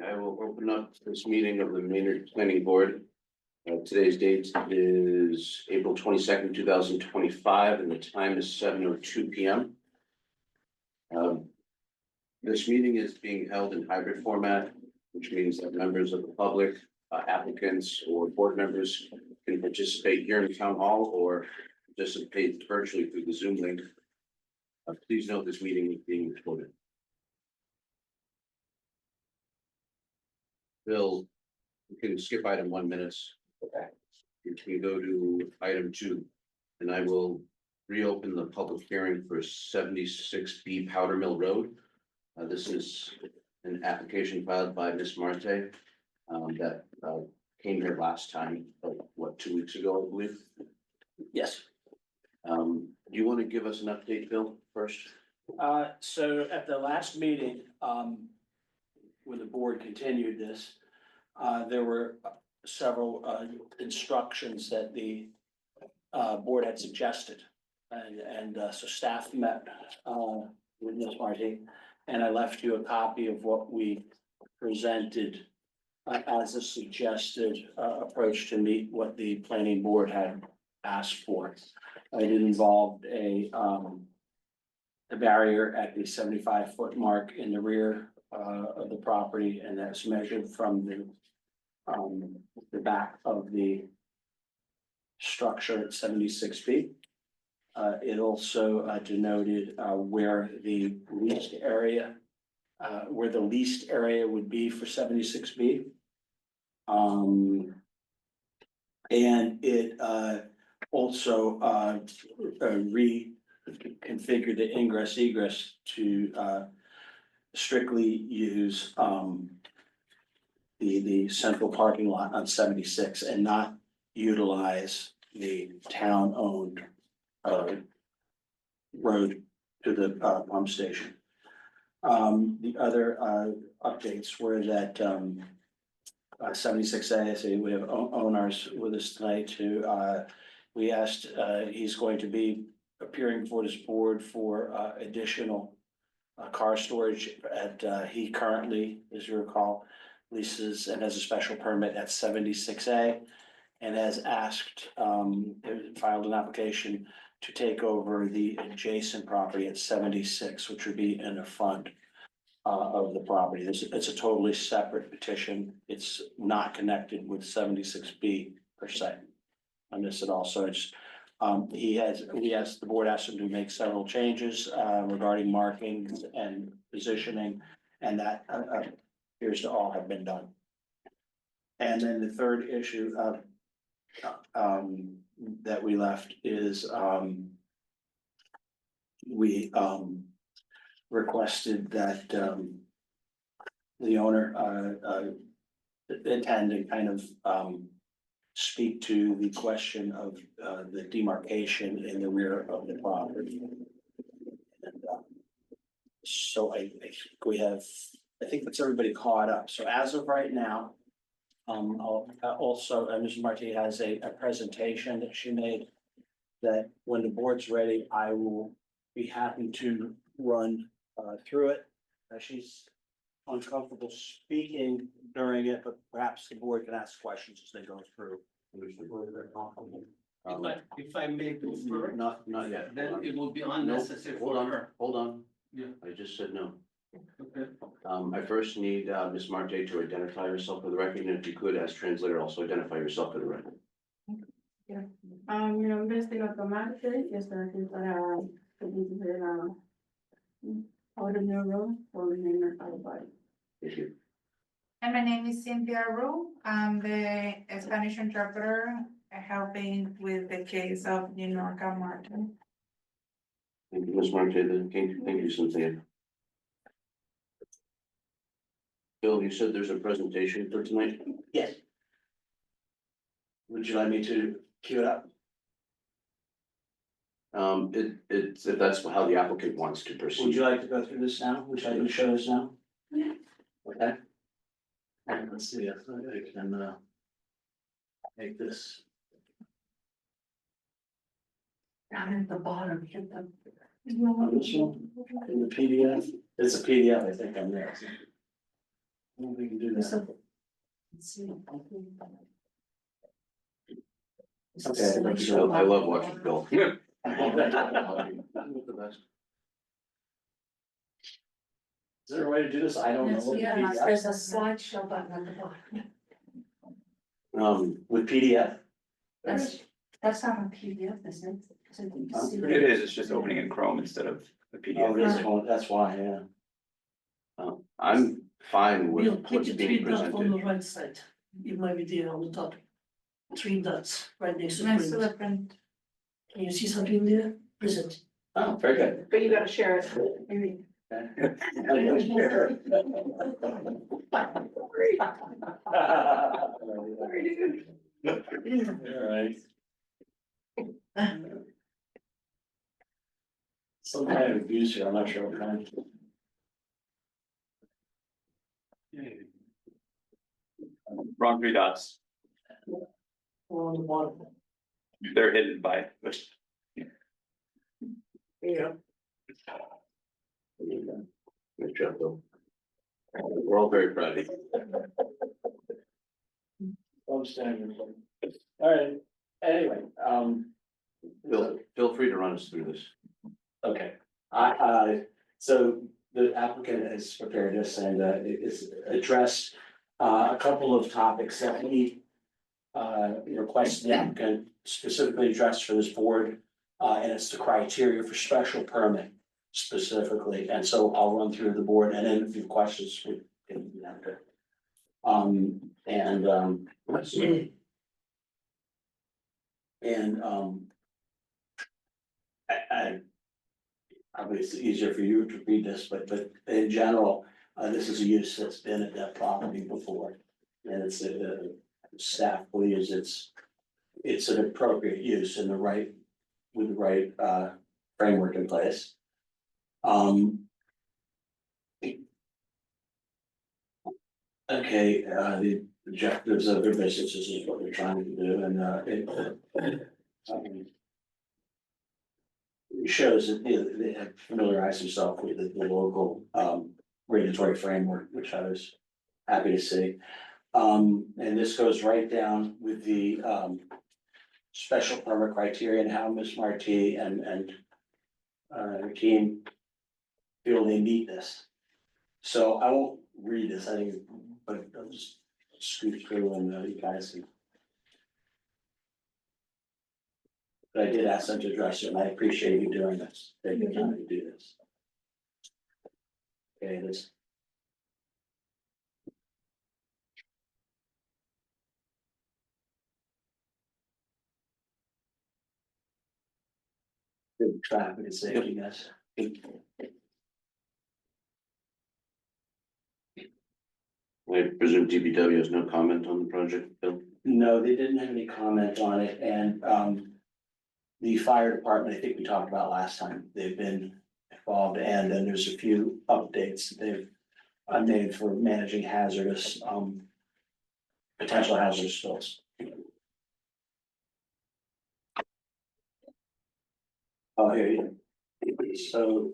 I will open up this meeting of the Maynard Planning Board. Today's date is April 22nd, 2025, and the time is 7:02 p.m. This meeting is being held in hybrid format, which means that members of the public, applicants, or board members can participate here in the town hall or participate virtually through the Zoom link. Please note this meeting is being recorded. Bill, you can skip item 1 minute. Okay. You can go to item 2, and I will reopen the public hearing for 76B Powder Mill Road. This is an application filed by Miss Marte that came here last time, 2 weeks ago, I believe. Yes, Do you want to give us an update, Bill, first? so at the last meeting, when the board continued this, there were several instructions that the board had suggested. And so staff met with Ms. Marty, and I left you a copy of what we presented as a suggested approach to meet what the planning board had asked for. It involved a barrier at the 75-foot mark in the rear of the property, and that's measured from the back of the structure at 76 feet. It also denoted where the least area would be for 76B. And it also reconfigured the ingress egress to strictly use the central parking lot on 76 and not utilize the town-owned road to the pump station. The other updates were that 76A, so we have owners with us tonight who we asked, he's going to be appearing before this board for additional car storage at, he currently, as you recall, leases and has a special permit at 76A, and has asked, filed an application to take over the adjacent property at 76, which would be in the front of the property. It's a totally separate petition. It's not connected with 76B per se on this at all. So it's, the board asked him to make several changes regarding markings and positioning, and that appears to all have been done. And then the third issue that we left is we requested that the owner attend and kind of speak to the question of the demarcation in the rear of the property. And so I think we have, I think that's everybody caught up. So as of right now, also, Ms. Marti has a presentation that she made that when the board's ready, I will be happy to run through it. She's uncomfortable speaking during it, but perhaps the board can ask questions as they go through. If I may go first, Not yet. then it will be unnecessary Hold for on, her. hold on. Yeah. I just said no. Okay. I first need Ms. Marte to identify herself for the record, and if you could, as translator, also identify yourself for the record. Mi nombre es Piloto Marte y estoy aquí para pedir la Powder Mill Road for the Maynard Fire Body. Thank you. And my name is Cynthia Ru. I'm the Spanish interpreter helping with the case of Ninorca Martin. Thank you, Ms. Marte. Thank you, Cynthia. Bill, you said there's a presentation for tonight? Yes. Would you like me to cue it up? It's if that's how the applicant wants to Would proceed. you like to go through this now? Would you like to show this now? Yeah. Okay. And let's see if I can make this. Down at the bottom, hit the. On this one, in the PDF, it's a PDF, I think I'm there. We can do It's that. a- let's see. It's a Okay, selection. I love watching Bill. Is there a way to do this? I don't Yes, know. yeah, there's a slideshow button at the bottom. With PDF? That's not a PDF, isn't it? So you can see It is, it's just opening in Chrome instead of the Oh, PDF. that's why, yeah. I'm fine Bill, with click what's the being three dots on the presented. right side. It might be there on the top. Three dots right next to Next to print. the print. Can you see something there? Present. Oh, very good. But you gotta share it. Alright. Some kind of abuse here, I'm not sure what kind. Wrong three dots, On the bottom. they're hidden by, Yeah. Good job, Bill. We're all very proud of you. Standard. Alright, anyway, Bill, feel free to run us through this. okay, so the applicant has prepared this and it's addressed a couple of topics that we requested the applicant specifically address for this board. And it's the criteria for special permit specifically, and so I'll run through the board and then if you have questions, we can do that. Let's see. And I probably it's easier for you to read this, but in general, this is a use that's been at that property before. And it's staff believes it's an appropriate use in the right, with the right framework in place. Okay, the objectives of their businesses is what they're trying to do and it shows that they have familiarized themselves with the local regulatory framework, which I was happy to see. And this goes right down with the special permit criteria and how Ms. Marti and her team feel they meet this. So I won't read this, I think, but I'll just scoot through and you guys can. But I did ask them to address it, and I appreciate you doing this, taking time to do this. Okay, this. Good traffic and safety, guys. I presume DPW has no comment on the project, Bill? No, they didn't have any comment on it, and the fire department, I think we talked about last time, they've been involved, and then there's a few updates that they've made for managing hazardous potential hazardous spills. Oh, here you go. So.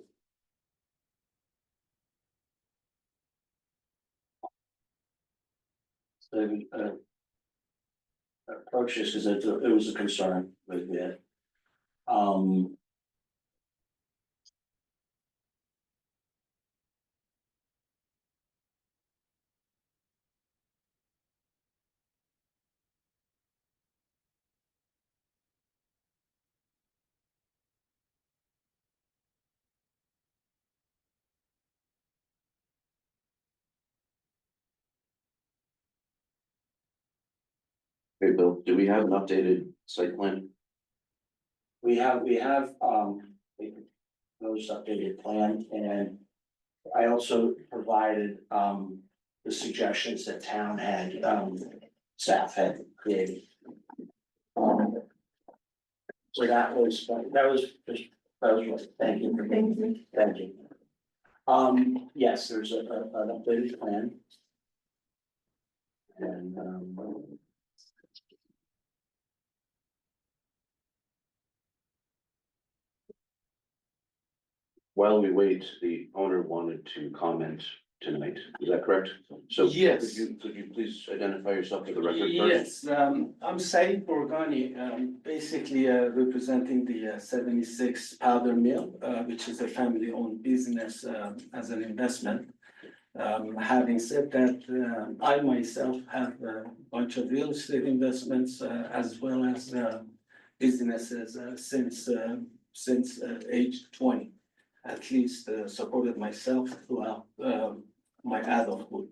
So approach this because it was a concern with it. Hey, Bill, do we have an updated site plan? We have those updated plan and I also provided the suggestions that town had staff had created. So that was thank you. Thank you. Yes, there's an updated plan. And While we wait, the owner wanted to comment tonight, is that correct? So Yes. could you please identify yourself for the record first? Yes, I'm Said Borgani, basically representing the 76 Powder Mill, which is a family-owned business as an investment. Having said that, I myself have a bunch of real estate investments as well as businesses since age 20. At least supported myself throughout my adulthood.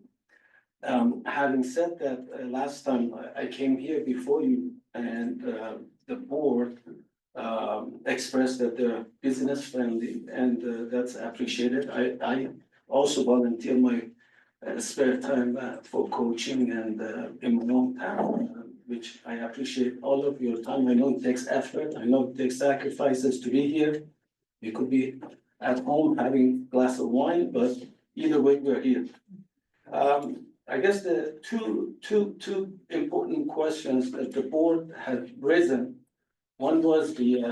Having said that, last time I came here before you and the board expressed that they're business friendly and that's appreciated. I also volunteer my spare time for coaching and in my own town, which I appreciate all of your time. I know it takes effort. I know it takes sacrifices to be here. You could be at home having a glass of wine, but either way, we're here. I guess the two important questions that the board had risen. One was the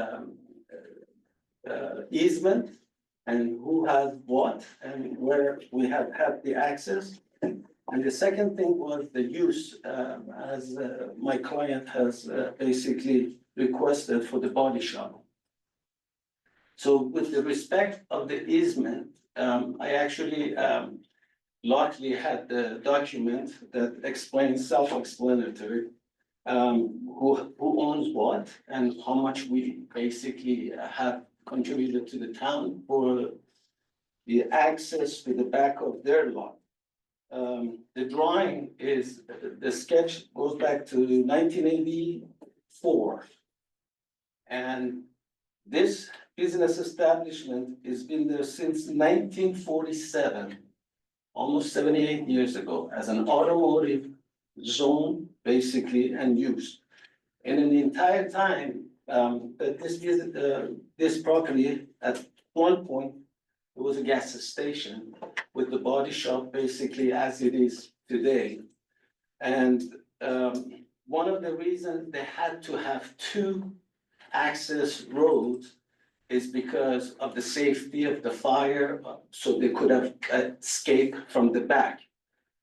easement and who has what and where we have had the access. And the second thing was the use, as my client has basically requested for the body shop. So with the respect of the easement, I actually luckily had the document that explains self-explanatory. Who owns what and how much we basically have contributed to the town for the access to the back of their lot. The drawing is, the sketch goes back to 1984. And this business establishment has been there since 1947, almost 78 years ago, as an automotive zone, basically, and used. And in the entire time, that this property, at one point, it was a gas station with the body shop basically as it is today. And one of the reasons they had to have two access roads is because of the safety of the fire, so they could have escaped from the back.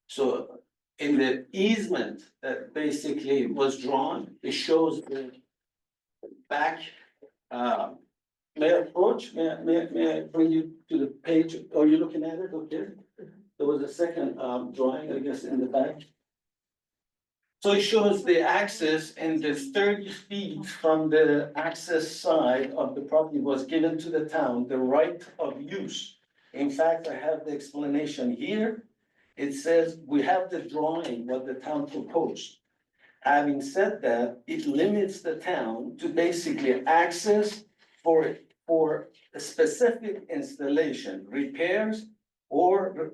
So in the easement that basically was drawn, it shows the back. May I approach? May I bring you to the page? Are you looking at it? Okay. There was a second drawing, I guess, in the back. So it shows the access and the 30 feet from the access side of the property was given to the town, the right of use. In fact, I have the explanation here. It says we have the drawing, what the town proposed. Having said that, it limits the town to basically access for a specific installation, repairs, or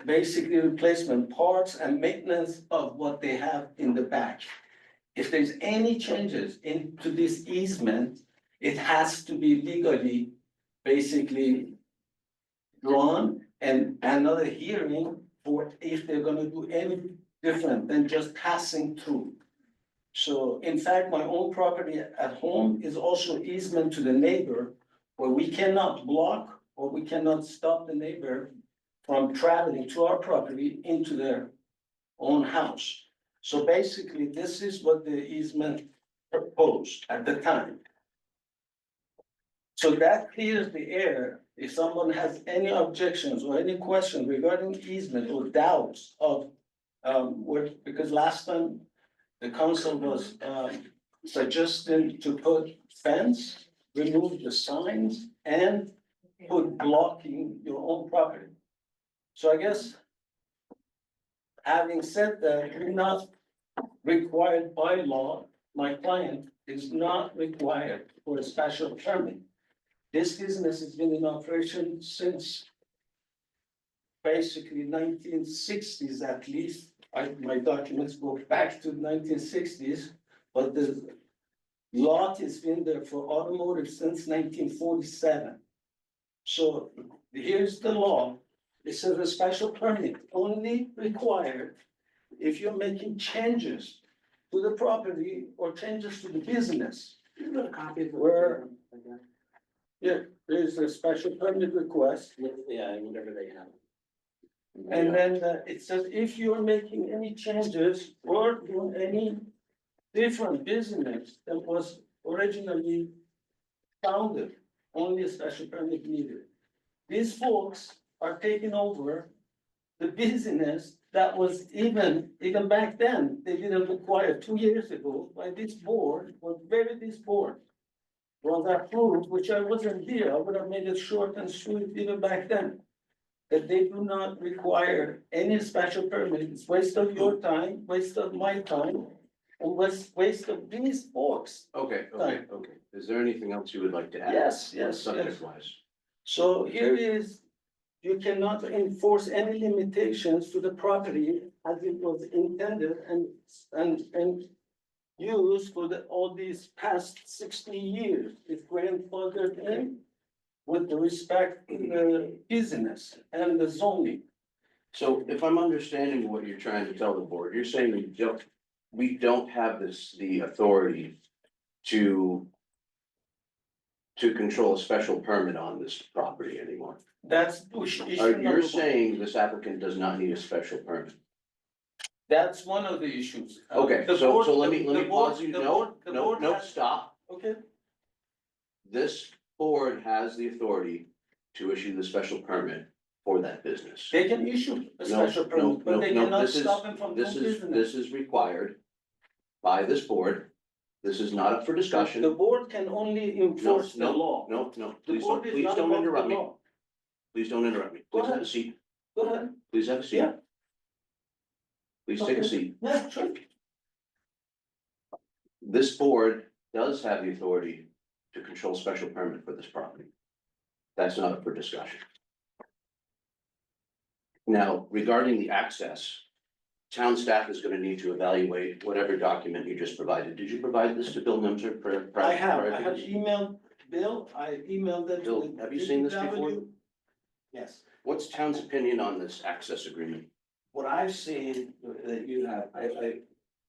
basically replacement parts and maintenance of what they have in the back. If there's any changes into this easement, it has to be legally basically drawn and another hearing for if they're gonna do any different than just passing through. So in fact, my own property at home is also easement to the neighbor where we cannot block or we cannot stop the neighbor from traveling to our property into their own house. So basically, this is what the easement proposed at the time. So that clears the air. If someone has any objections or any questions regarding easement or doubts of because last time the council was suggesting to put fence, remove the signs and put blocking your own property. So I guess having said that, you're not required by law, my client is not required for a special permit. This business has been in operation since basically 1960s at least. My documents go back to 1960s, but the lot has been there for automotive since 1947. So here's the law. It says a special permit only required if you're making changes to the property or changes to the business. Where, yeah, there's a special permit request. Yeah, whatever they have. And then it says, if you're making any changes or doing any different business that was originally founded, only a special permit needed. These folks are taking over the business that was even back then, they didn't require 2 years ago by this board, this board was approved, which I wasn't here, I would have made it short and sweet even back then. That they do not require any special permit, it's waste of your time, waste of my time, and waste of these folks. Okay, okay. Is there anything else you would like to add? Yes. Subject wise. So here is, you cannot enforce any limitations to the property as it was intended and used for all these past 60 years. It's grandfathered in with the respect to the business and the zoning. So if I'm understanding what you're trying to tell the board, you're saying we don't have the authority to control a special permit on this property anymore. That's issue Are number you're one. saying this applicant does not need a special permit? That's one of the issues. Okay, The so board- let me the board- pause you, the no, board- the no, board no, has- stop. Okay, This board has the authority to issue the special permit for that business. they can issue a No, special no, permit, but they no, cannot this is- stop them from doing business. This is required by this board. This is not up for discussion. The board can only enforce the law. No, The please board don't, is please not don't above the interrupt me. law. Please don't interrupt me. Go Please have ahead. a seat. Go ahead. Please have a seat. Yeah. Please take a Okay. seat. Yeah, sure. This board does have the authority to control special permit for this property. That's not up for discussion. Now, regarding the access, town staff is gonna need to evaluate whatever document you just provided. Did you provide this to Bill Nimzer? I have emailed Bill, I emailed it. Bill, to have you seen this before? DPW. Yes. What's town's opinion on this access agreement? What I've seen that you have, I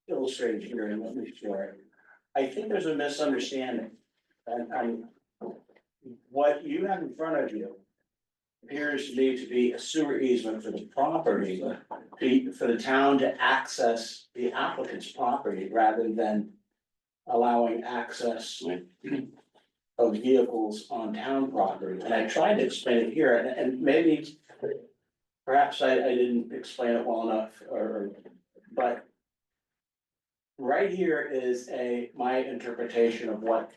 illustrated here and let me share it. I think there's a misunderstanding. And what you have in front of you appears to me to be a sewer easement for the property, for the town to access the applicant's property rather than allowing access of vehicles on town property. And I tried to explain it here, and maybe perhaps I didn't explain it well enough, but right here is my interpretation of what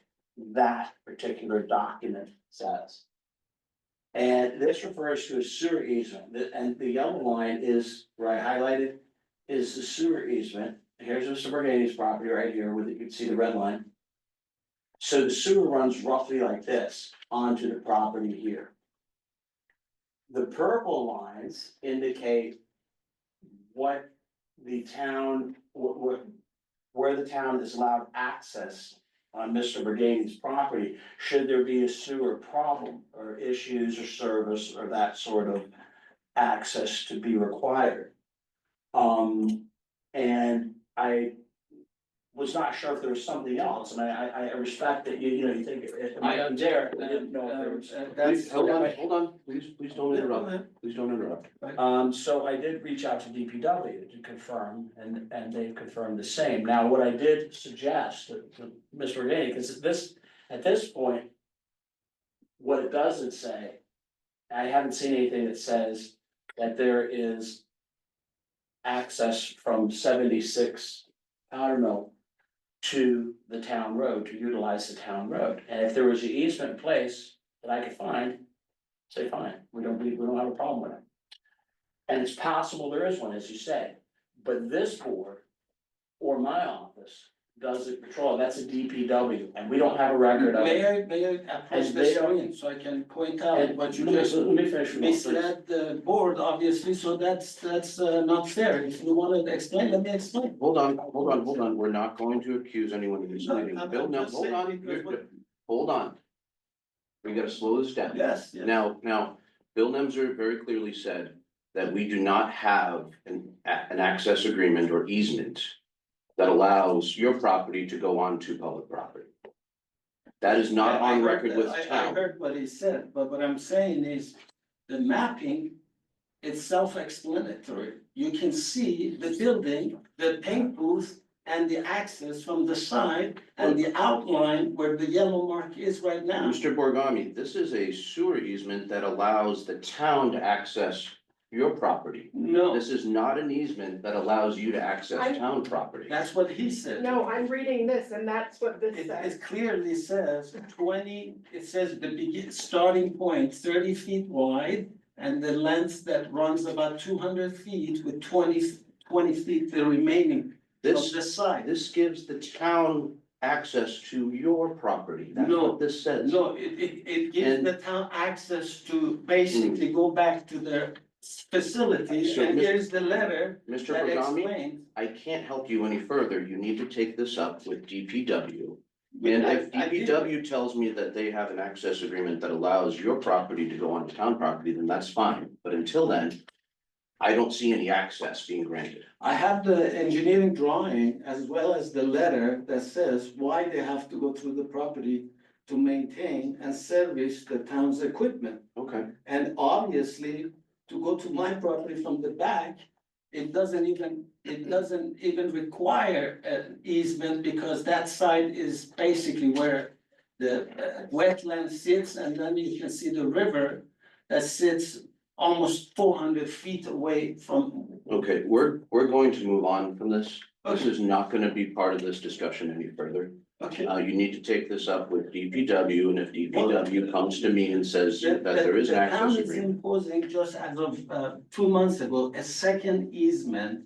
that particular document says. And this refers to a sewer easement, and the yellow line is, where I highlighted, is the sewer easement. Here's Mr. Borghini's property right here, you can see the red line. So the sewer runs roughly like this onto the property here. The purple lines indicate what the town, where the town is allowed access on Mr. Borghini's property, should there be a sewer problem or issues or service or that sort of access to be required. And I was not sure if there was something else, and I respect that you think, am I there? I didn't know if there was. Please, hold on, please don't interrupt, please don't interrupt. So I did reach out to DPW to confirm, and they confirmed the same. Now, what I did suggest to Mr. Renee, because at this point, what it doesn't say, I haven't seen anything that says that there is access from 76 Powder Mill to the town road, to utilize the town road. And if there was an easement in place that I could find, say, fine, we don't have a problem with it. And it's possible there is one, as you say, but this board or my office doesn't control, that's a DPW, and we don't have a record of it. May I approach And the they don't- screen so I can point out And what you let me- just let me finish with this, please. misled the board, obviously, so that's not fair. If you want to explain, let me explain. Hold on, we're not going to accuse anyone of misleading. No, I'm Bill, now, just hold saying on, because you're what- good. Hold on. We gotta slow this down. Yes. Now, Bill Nemser very clearly said that we do not have an access agreement or easement that allows your property to go onto public property. That is not I on heard record that. with I town. heard what he said, but what I'm saying is the mapping it's self-explanatory. You can see the building, the paint booth, and the access from the side and the outline where the yellow mark is right now. Mr. Borgami, this is a sewer easement that allows the town to access your property. No, This is not an easement that allows you to access town property. that's what he said. No, I'm reading this and that's what this It, says. it clearly says 20. It says the starting point 30 feet wide. And the length that runs about 200 feet with 20 feet the remaining from This, the side. this gives the town access to your property. That's No, what this says. No, it gives And- the town access to basically go back to their facility, So, and Mr. here's the letter Mr. that Borgami, explains. I can't help you any further. You need to take this up with DPW. And if I did. DPW tells me that they have an access agreement that allows your property to go onto town property, then that's fine. But until then, I don't see any access being granted. I have the engineering drawing as well as the letter that says why they have to go through the property to maintain and service the town's equipment. Okay. And obviously, to go to my property from the back, it doesn't even require an easement because that side is basically where the wetland sits, and then you can see the river that sits almost 400 feet away from. Okay, we're going to move on from this. This is not gonna be part of this discussion any further. Okay. You need to take this up with DPW, and if DPW comes to me and says that there is an The town access is agreement. imposing just as of 2 months ago, a second easement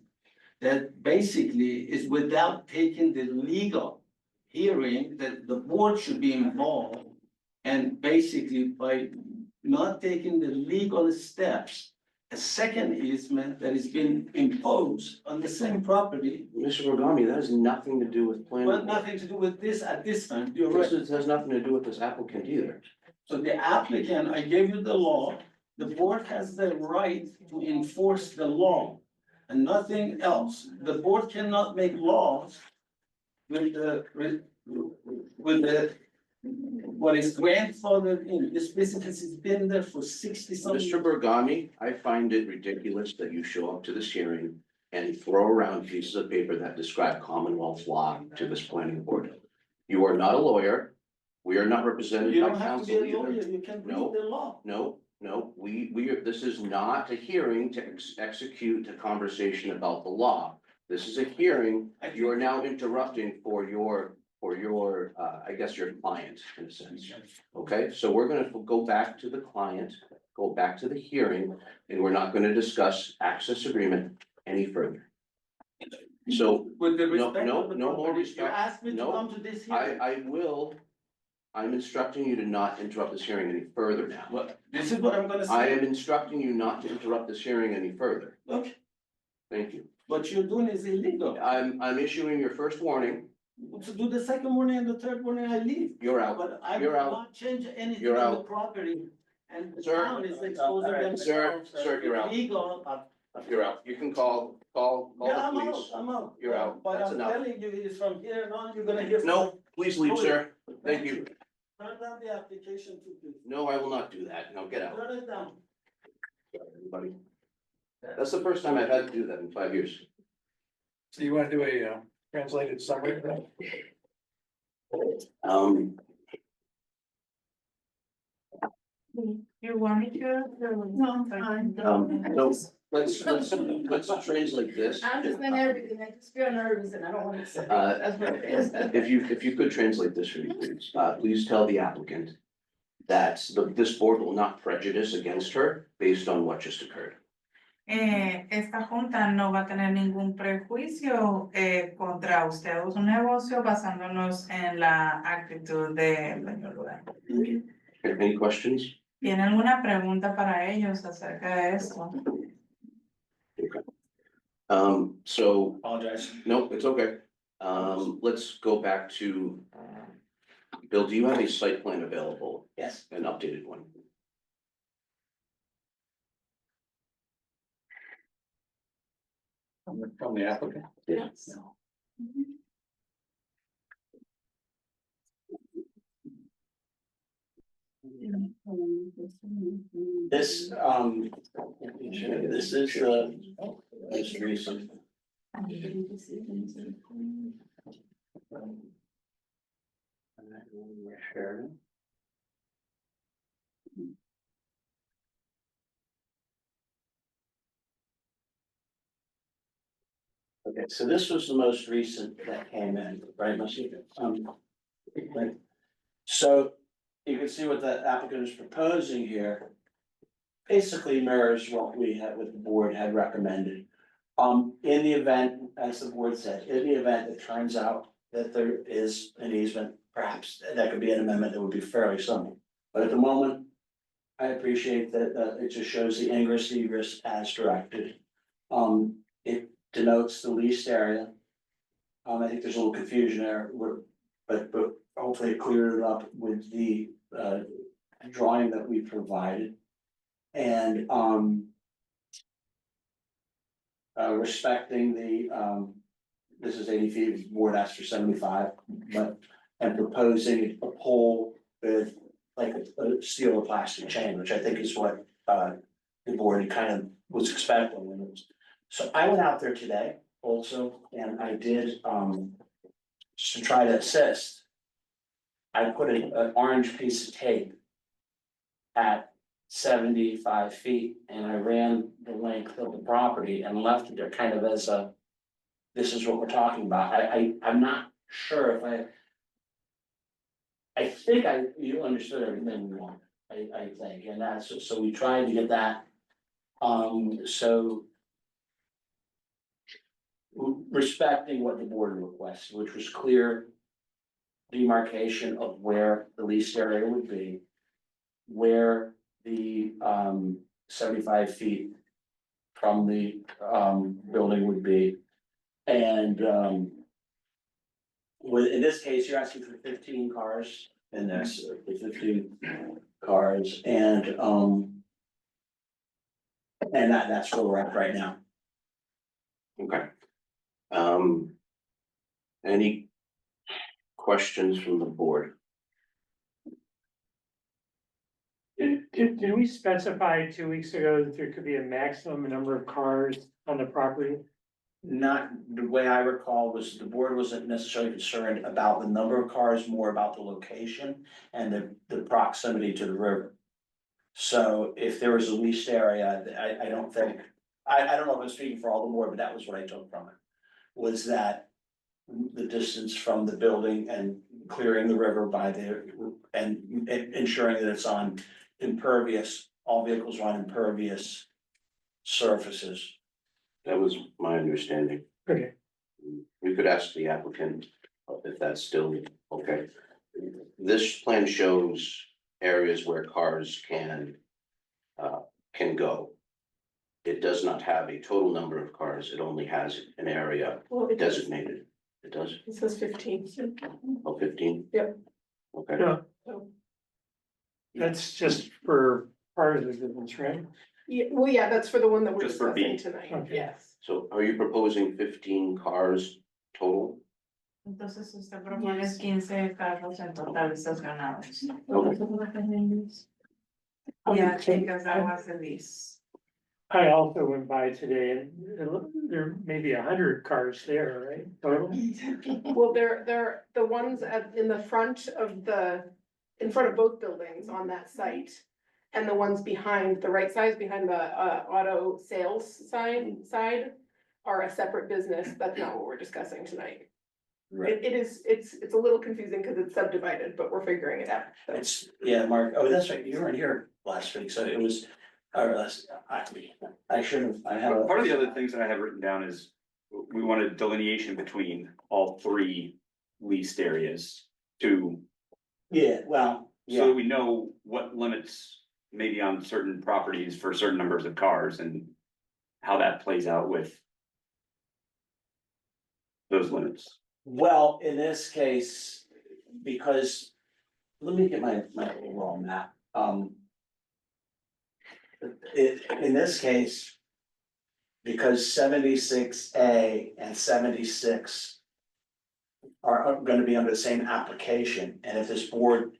that basically is without taking the legal hearing, that the board should be involved. And basically by not taking the legal steps, a second easement that is being imposed on the same property. Mr. Borgami, that has nothing to do with planning. Well, board. nothing to do with this at this time, you're right. This has nothing to do with this applicant either. So the applicant, I gave you the law, the board has the right to enforce the law and nothing else. The board cannot make laws with the, what is grandfathered in. This business has been there for 60-some Mr. years. Borgami, I find it ridiculous that you show up to this hearing and throw around pieces of paper that describe Commonwealth law to this planning board. You are not a lawyer. We are not represented You by don't have to be counsel a lawyer, either. you can read No. the law. No, this is not a hearing to execute a conversation about the law. This is a hearing. You are now interrupting for your, I guess, your client in a sense. Okay, so we're gonna go back to the client, go back to the hearing, and we're not gonna discuss access agreement any further. So With the No, respect no, of the no more property. You respect. asked me to No. come to this I, hearing. I will, I'm instructing you to not interrupt this hearing any further now. Well, this is what I'm gonna I say. am instructing you not to interrupt this hearing any further. Okay, Thank you. what you're doing is illegal. I'm issuing your first warning. To do the second warning and the third warning, I leave. You're out. But I will You're out. not change anything You're in the out. property. And the Sir. town is exposing themselves. Sir, you're out. Illegal. You're out. You can call Yeah, the I'm out, police. I'm out. You're out. But That's I'm enough. telling you, is from here on, you're gonna hear. from- No, please leave, sir. Thank you. Turn down the application to please. No, I will not do that. Now get out. Turn it down. Everybody. That's the first time I've had to do that in 5 years. So you wanna do a translated summary of that? You want me to? No, fine. So let's translate this. I understand everything, I just feel nervous and I don't wanna say, Uh, that's what it is. If you could translate this for me, please, please tell the applicant that this board will not prejudice against her based on what just occurred. Esta junta no va a tener ningún prejuicio contra usted o su negocio basándonos en la actitud del dueño del lugar. Any questions? ¿Tiene alguna pregunta para ellos acerca de esto? So, Apologize. no, it's okay. Let's go back to. Bill, do you have a site plan available, Yes. an updated one? From the applicant? Yes. This, this is the most recent. Okay, so this was the most recent that came in, right, right. So you can see what the applicant is proposing here. Basically mirrors what we had, what the board had recommended. In the event, as the board said, in the event it turns out that there is an easement, perhaps that could be an amendment that would be fairly simple. But at the moment, I appreciate that, it just shows the ingress egress as directed. It denotes the leased area. I think there's a little confusion there, but hopefully it cleared it up with the, drawing that we provided. And, respecting the, this is 80 feet, the board asked for 75, but, and proposing a pole with like a steel or plastic chain, which I think is what, the board kind of was expecting. And it was, so I went out there today also, and I did, just to try to assist. I put an orange piece of tape at 75 feet, and I ran the length of the property and left it there kind of as a, this is what we're talking about. I'm not sure if I think you understood everything we want, I think, and that's, so we tried to get that. So respecting what the board requested, which was clear demarcation of where the leased area would be, where the 75 feet from the building would be. And in this case, you're asking for 15 cars in this, 15 cars, and that's where we're at right now. Okay. Any questions from the board? Did we specify 2 weeks ago that there could be a maximum number of cars on the property? Not, the way I recall was the board wasn't necessarily concerned about the number of cars, more about the location and the proximity to the river. So if there was a leased area, I don't think, I don't know if I'm speaking for all the board, but that was what I took from it. Was that the distance from the building and clearing the river by the, and ensuring that it's on impervious, all vehicles are on impervious surfaces. That was my understanding. Okay. We could ask the applicant if that's still okay. This plan shows areas where cars can go. It does not have a total number of cars. It only has an area Well, it does, designated. It does, it says 15. oh, 15? Yep. Okay, Yeah, So, that's just for cars residents, right? yeah, well, yeah, that's for the one that we're Just for discussing B. tonight, Okay. yes. so are you proposing 15 cars total? Entonces usted propone 15 carros en total estacionados. Yeah, because that was the lease. I also went by today and there may be 100 cars there, right? Total? Well, they're the ones in the front of in front of both buildings on that site. And the ones behind, the right side, behind the auto sales side are a separate business. That's not what we're discussing tonight. Right. It's a little confusing because it's subdivided, but we're figuring it out. So. It's, yeah, Mark, oh, that's right, you weren't here last week, so it was, I should have, I have. Part of the other things that I have written down is we wanted delineation between all three leased areas to, Yeah, well, so that yeah, we know what limits maybe on certain properties for certain numbers of cars and how that plays out with those limits. well, in this case, because, let me get my overall map, in this case, because 76A and 76 are gonna be under the same application, and if this board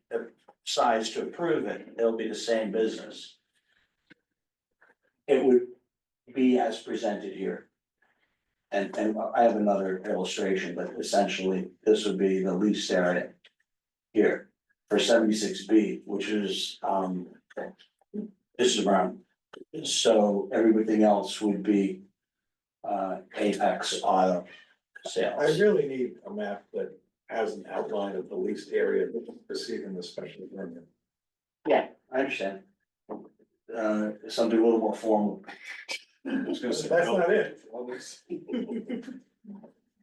decides to approve it, it'll be the same business. It would be as presented here. And I have another illustration, but essentially, this would be the leased area here for 76B, which is, this is around. So everything else would be, Apex Auto I Sales. really need a map that has an outline of the leased area receiving the special permit. Yeah, I understand. Something a little more formal. That's not it.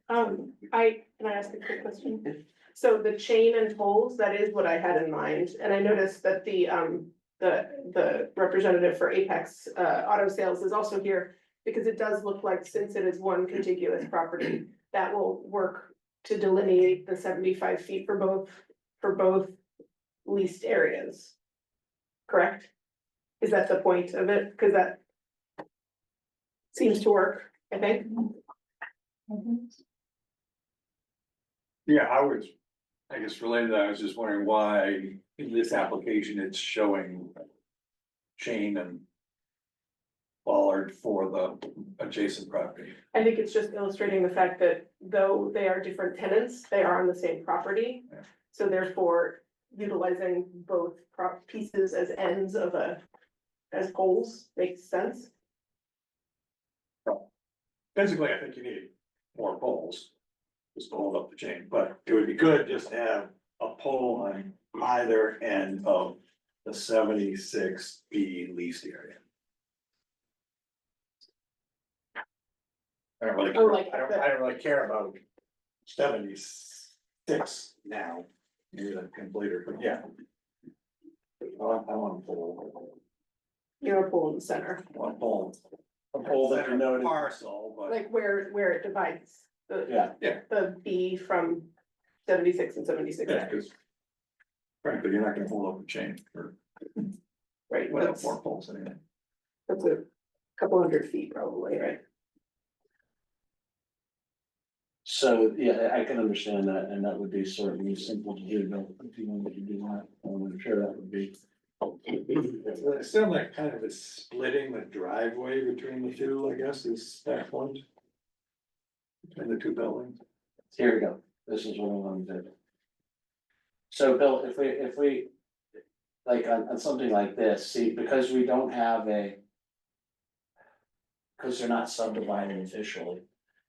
Can I ask a quick question? So the chain and tolls, that is what I had in mind, and I noticed that the representative for Apex Auto Sales is also here. Because it does look like, since it is one contiguous property, that will work to delineate the 75 feet for both leased areas. Correct? Is that the point of it? Cause that seems to work, I think. Yeah, I guess related to that, I was just wondering why in this application it's showing chain and bollard for the adjacent property. I think it's just illustrating the fact that though they are different tenants, they are on the same property. Yeah. So therefore, utilizing both pieces as ends of as poles makes sense. Physically, I think you need more poles. Just to hold up the chain, but it would be good just to have a pole on either end of the 76B leased area. I don't really, Oh, like I don't really care about 76 now, maybe that's completer, but yeah. I want a pole. You're a pole in the center, I want a pole. A pole that Center denoted, parcel, but like where it divides yeah, the B from 76 and 76. yeah, 'cause frankly, you're not gonna hold up a chain for Right, without that's more poles anyway. a couple hundred feet probably, right? so, yeah, I can understand that, and that would be certainly simple to do, though, if you wanted to do that, I'm sure that would be. It's still like kind of a splitting the driveway between the two, I guess, is that point. Between the two buildings. Here we go, this is what I wanted to do. So, Bill, if we, like, on something like this, see, because we don't have because they're not subdivided officially,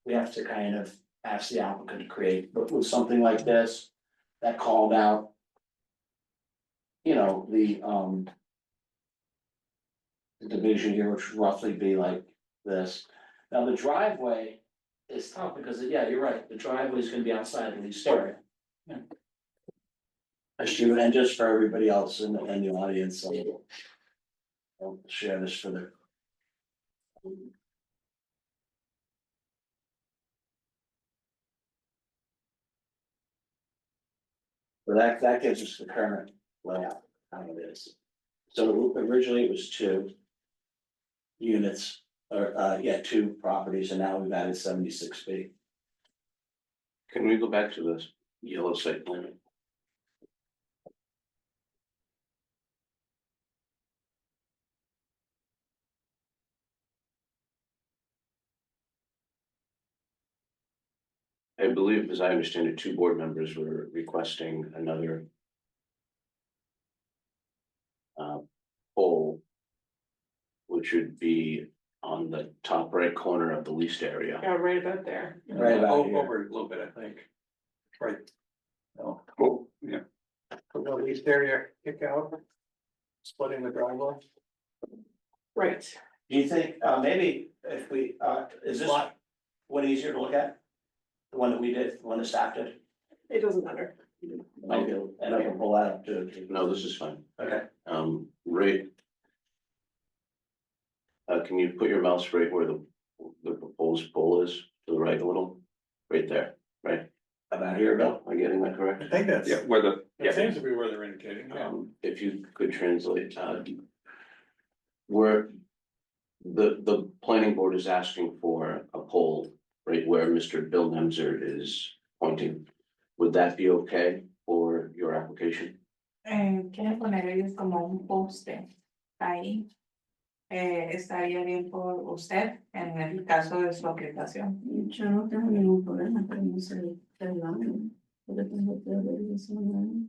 we have to kind of ask the applicant to create, but with something like this, that called out, you know, the division here, which would roughly be like this. Now, the driveway is tough because, yeah, you're right, the driveway is gonna be outside of the area. That's true, and just for everybody else in the audience, I'll share this for the. So that gives us the current layout, how it is. So originally it was 2 units, or, yeah, 2 properties, and now we've added 76B. Can we go back to this yellow site plan? I believe, as I understand it, 2 board members were requesting another pole, which would be on the top right corner of the leased area. Yeah, right about there. Right about here. Over a little bit, I think. Right. No, Cool, yeah. the leased area kick out. Splitting the driveway. Right, Do you think, maybe if we, is this one easier to look at? The one that we did, the one that staff did? it doesn't matter. Might be, and I can pull that up too. No, this is fine. Okay, Right. Can you put your mouse right where the proposed pole is, to the right a little? Right there, right? about here, Bill. Am I getting that correct? I think that's, Yeah, where the, it seems to be where they're indicating, yeah. If you could translate, where the planning board is asking for a pole, right where Mr. Bill Nemser is pointing. Would that be okay for your application? quieren poner ellos como un poste ahí. Estaría bien por usted en el caso de su aplicación. Yo no tengo ningún problema, pero no sé qué hablando. Porque tengo que ver eso, ¿no?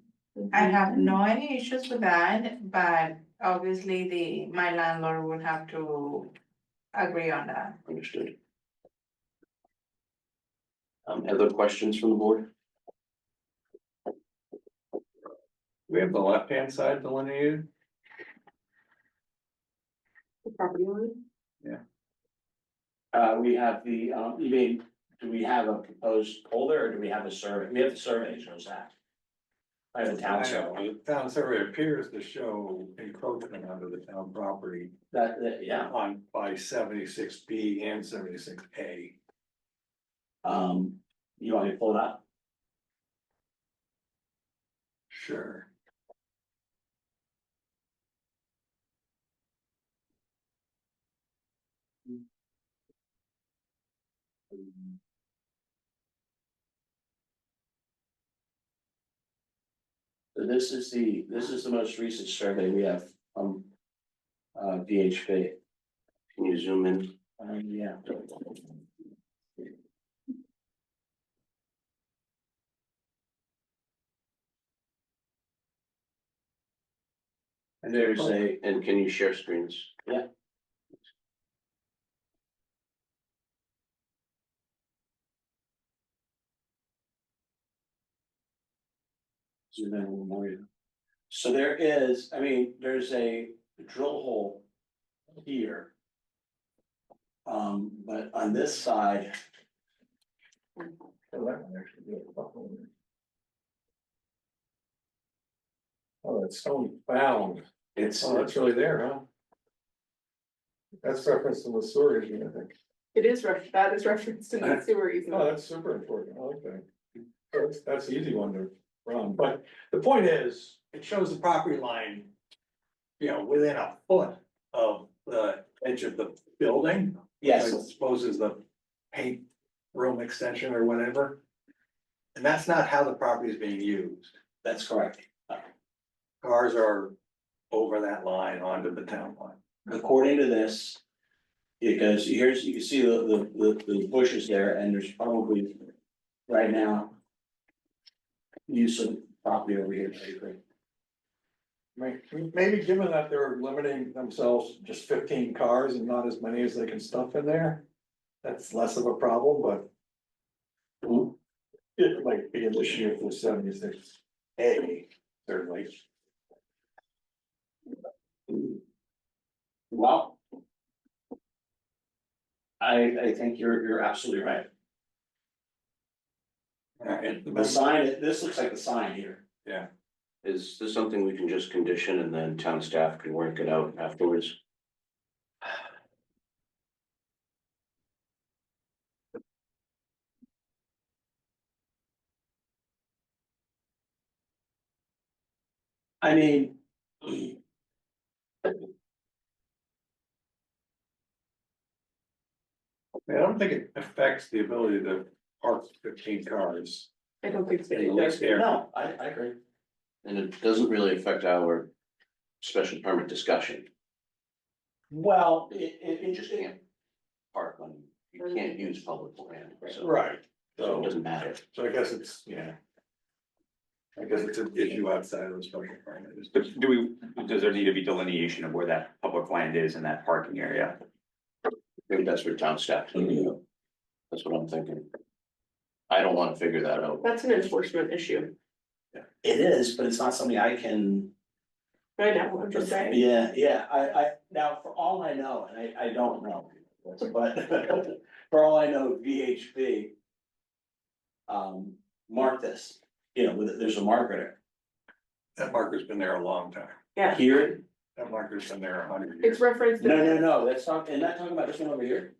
I have no any issues with that, but obviously my landlord would have to agree on that. Understood. Other questions from the board? We have the left-hand side delineated. The property line. We have the, you mean, do we have a proposed holder or do we have a survey? We have the survey, shows that. I have a town survey. The town survey appears to show encroachment onto the town property Yeah, on by 76B and 76A. you want me to pull it up? Sure. So this is the most recent survey we have from VHB. Can you zoom in? Yeah. And there's a, And can you share screens? Yeah. zoom in a little more. So there is, I mean, there's a drill hole here. But on this side. Oh, it's stone found. It's, Oh, that's really there, huh? That's referenced in the sewer easement, I think. It is that is referenced in the sewer Oh, easement. that's super important. I like that. That's the easy one to run, but the point is, it shows the property line. You know, within a foot of the edge of the building. yes, I suppose is the paint room extension or whatever. And that's not how the property is being used. that's correct. Cars are over that line onto the town line. According to this. It goes, here's, you can see the bushes there, and there's probably right now. Use of property over here, I agree. Maybe given that they're limiting themselves to just 15 cars and not as many as they can stuff in there. That's less of a problem, but. It might be an issue for 76A, certainly. Well. I think you're absolutely right. The sign, this looks like the sign here. Is this something we can just condition and then town staff can work it out afterwards? I mean. I don't think it affects the ability to park 15 cars. I don't think so in the either. least area. No, I agree. And it doesn't really affect our special permit discussion. Well, it You just can't park when you can't use public land, so. Right, So it so, doesn't matter. so I guess it's, yeah. I guess it's an issue outside of the special permit. But does there need to be delineation of where that public land is in that parking area? Maybe that's for town staff to do. That's what I'm thinking. I don't wanna figure that out. That's an enforcement issue. It is, but it's not something I can. I know, I'm just saying. Yeah, now, for all I know, and I don't know, but for all I know, VHB. Mark this, you know, there's a marker there. That marker's been there a long time. Yeah, Here, That marker's been there 100 years. it's referenced. in- no, that's not, and not talking about this one over here,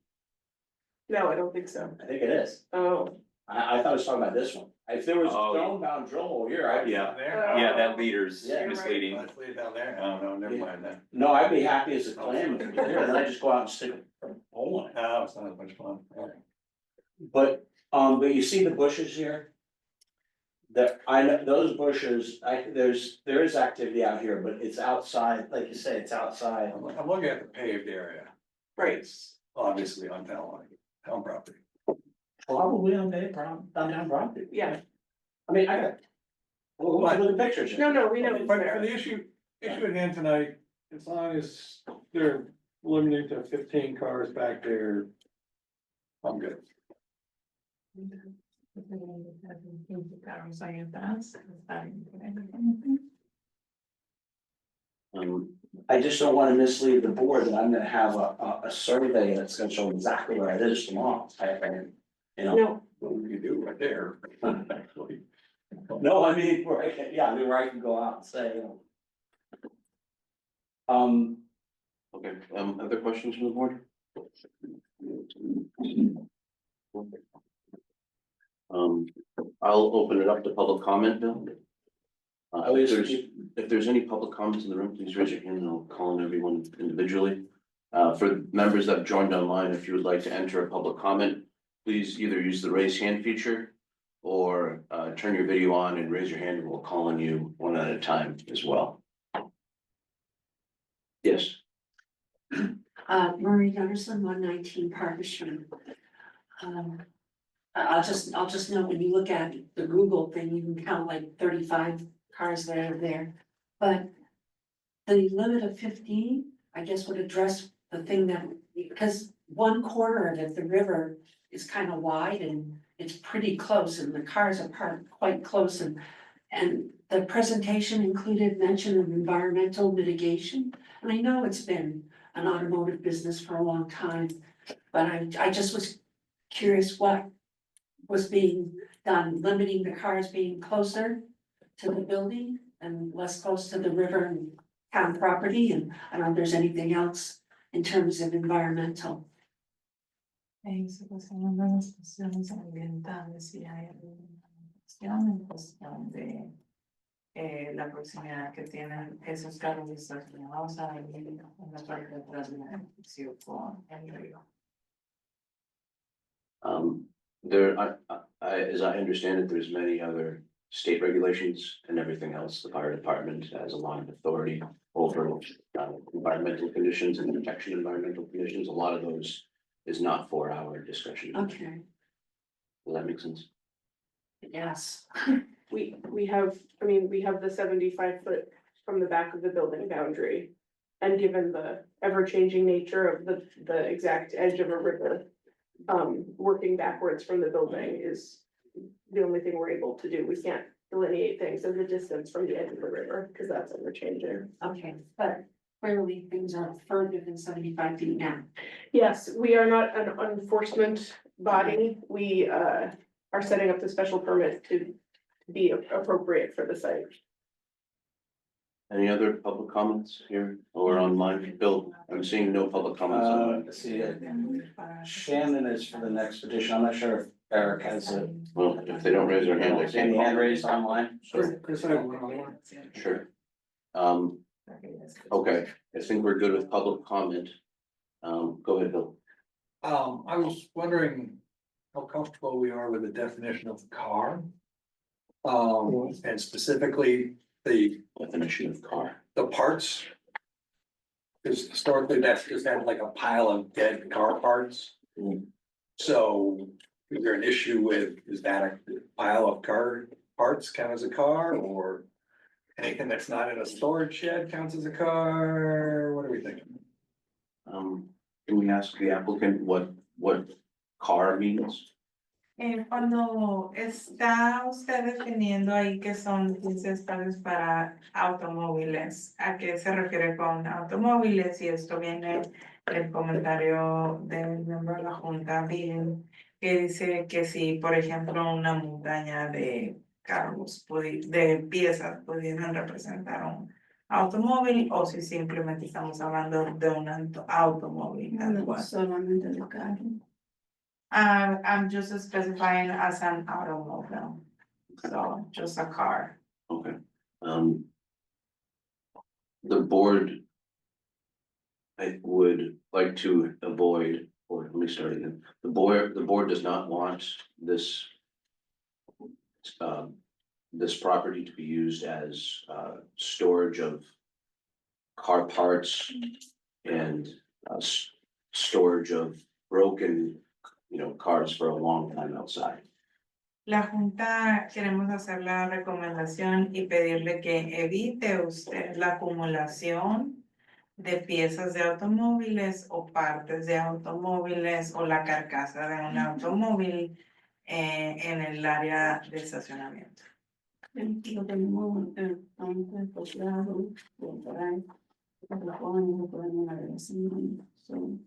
No, I don't think so. I think it is. Oh, I thought I was talking about this one. If there was a Oh, yeah. stone bound drill hole here, I'd. Yeah. There? Yeah, that leader's Yeah. misleading. Let's leave it down there. Oh, no, never mind that. No, I'd be happy as a clam if it was there, then I just go out and stick a hole in it. No, it's not as much fun. But you see the bushes here? I know, those bushes, there is activity out here, but it's outside, like you say, it's outside. I'm looking at the paved area. Right. It's obviously on town property. Probably on downtown property. Yeah, I mean, well, look at the pictures. no, we know it's But for there. the issue at hand tonight, as long as they're limited to 15 cars back there, I'm good. I just don't wanna mislead the board that I'm gonna have a survey that's gonna show exactly where it is tomorrow. You know, No, What we can do right there, actually. no, I mean, where where I can go out and say, you know. Okay, other questions from the board? I'll open it up to public comment, Bill. If there's any public comments in the room, please raise your hand and I'll call on everyone individually. For members that have joined online, if you would like to enter a public comment, please either use the raise hand feature or turn your video on and raise your hand and we'll call on you one at a time as well. Yes. Marie Gunderson, 119 Parker Street. I'll just note, when you look at the Google thing, you can count like 35 cars that are there. But the limit of 15, I guess, would address the thing that, because one corner of it, the river, is kind of wide and it's pretty close and the cars are parked quite close, and the presentation included mention of environmental mitigation. And I know it's been an automotive business for a long time, but I just was curious what was being done, limiting the cars being closer to the building and less close to the river and town property, and I don't know if there's anything else in terms of environmental. Se pasaron las cuestiones ambientales, si hay alguna cuestión en cuestión de la proximidad que tienen esos carros estacionados ahí en la parte de atrás del edificio con el río. As I understand it, there's many other state regulations and everything else. The fire department has a lot of authority over environmental conditions and protection of environmental conditions. A lot of those is not for our discussion. Okay, Does that make sense? yes. we have, I mean, we have the 75 foot from the back of the building boundary. And given the ever-changing nature of the exact edge of a river, working backwards from the building is the only thing we're able to do. We can't delineate things as a distance from the edge of the river, because that's ever changing. Okay, but clearly things are further than 75 feet now. Yes, we are not an enforcement body. We are setting up the special permit to be appropriate for the site. Any other public comments here or online? Bill, I'm seeing no public comments online. Let's see, Shannon is for the next petition. I'm not sure if Eric has a, Well, if they don't raise their hand, I any can't. hand raised online. Sure. Okay, I think we're good with public comment. Go ahead, Bill. I was wondering how comfortable we are with the definition of car. And specifically the Definition of car. parts. Because historically, that's just had like a pile of dead car parts. Mm. So is there an issue with, is that a pile of car parts count as a car, or anything that's not in a storage shed counts as a car? What are we thinking? Can we ask the applicant what car means? Cuando está usted definiendo ahí que son 15 espacios para automóviles, ¿a qué se refiere con automóviles? Y esto viene el comentario del miembro de la Junta, bien, que dice que si, por ejemplo, una montaña de carros, de piezas pudieran representar un automóvil, o si simplemente estamos hablando de un automóvil. No, solamente de carro. I'm just specifying as an automobile, so just a car. Okay. The board. I would like to avoid, or let me start again. The board does not want this. this property to be used as, storage of car parts and, storage of broken, cars for a long time outside. La Junta queremos hacer la recomendación y pedirle que evite usted la acumulación de piezas de automóviles o partes de automóviles o la carcasa de un automóvil en el área de estacionamiento. Lo tenemos tanto asociado, por ahí, por la zona, por una vecina, so.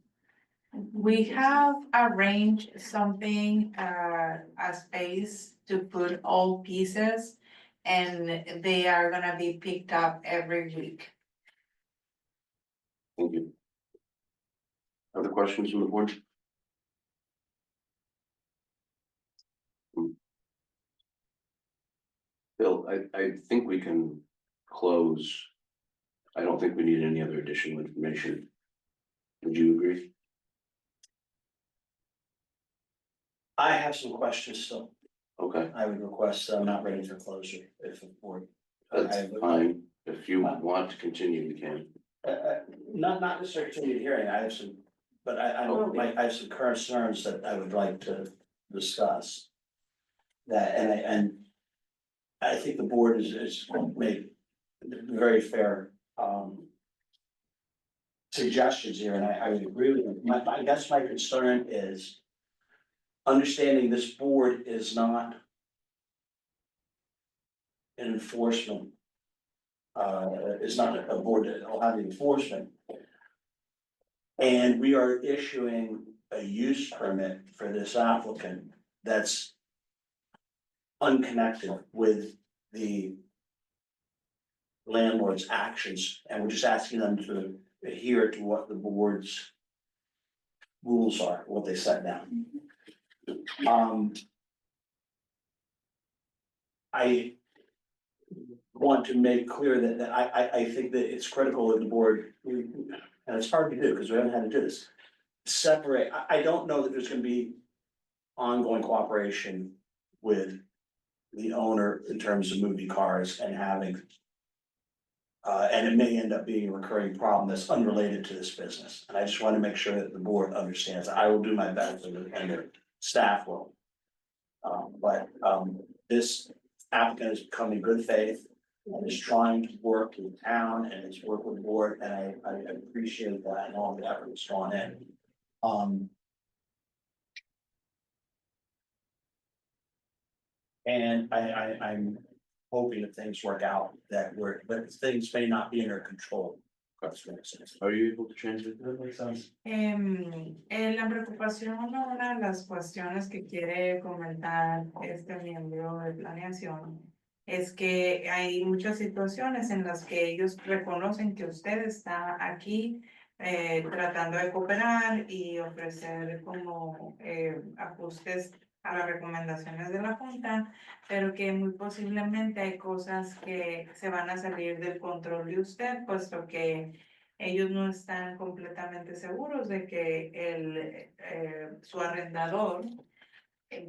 We have arranged something, a space to put all pieces, and they are gonna be picked up every week. Thank you. Other questions from the board? Bill, I think we can close. I don't think we need any other additional information. Would you agree? I have some questions still. Okay, I would request, I'm not ready for closure if the board. that's fine. If you want to continue, we can. Not necessarily continued hearing, I have some, but I have some concerns that I would like to discuss. That, and I think the board is made very fair, suggestions here, and I would agree with them. I guess my concern is understanding this board is not an enforcement, is not a board that will have enforcement. And we are issuing a use permit for this applicant that's unconnected with the landlord's actions, and we're just asking them to adhere to what the board's rules are, what they set down. I want to make clear that I think that it's critical that the board, and it's hard to do because we haven't had to do this. Separate, I don't know that there's gonna be ongoing cooperation with the owner in terms of moving cars and having. And it may end up being a recurring problem that's unrelated to this business, and I just want to make sure that the board understands. I will do my best and the staff will. This applicant has come in good faith and is trying to work with the town and is working with the board, and I appreciate that and all the effort that's gone in. And I'm hoping that things work out, but things may not be in our control. That's what makes sense. Are you able to translate that? Makes sense. La preocupación o una de las cuestiones que quiere comentar este miembro de planeación es que hay muchas situaciones en las que ellos reconocen que usted está aquí tratando de cooperar y ofrecer como ajustes a las recomendaciones de la Junta, pero que muy posiblemente hay cosas que se van a salir del control de usted, puesto que ellos no están completamente seguros de que su arrendador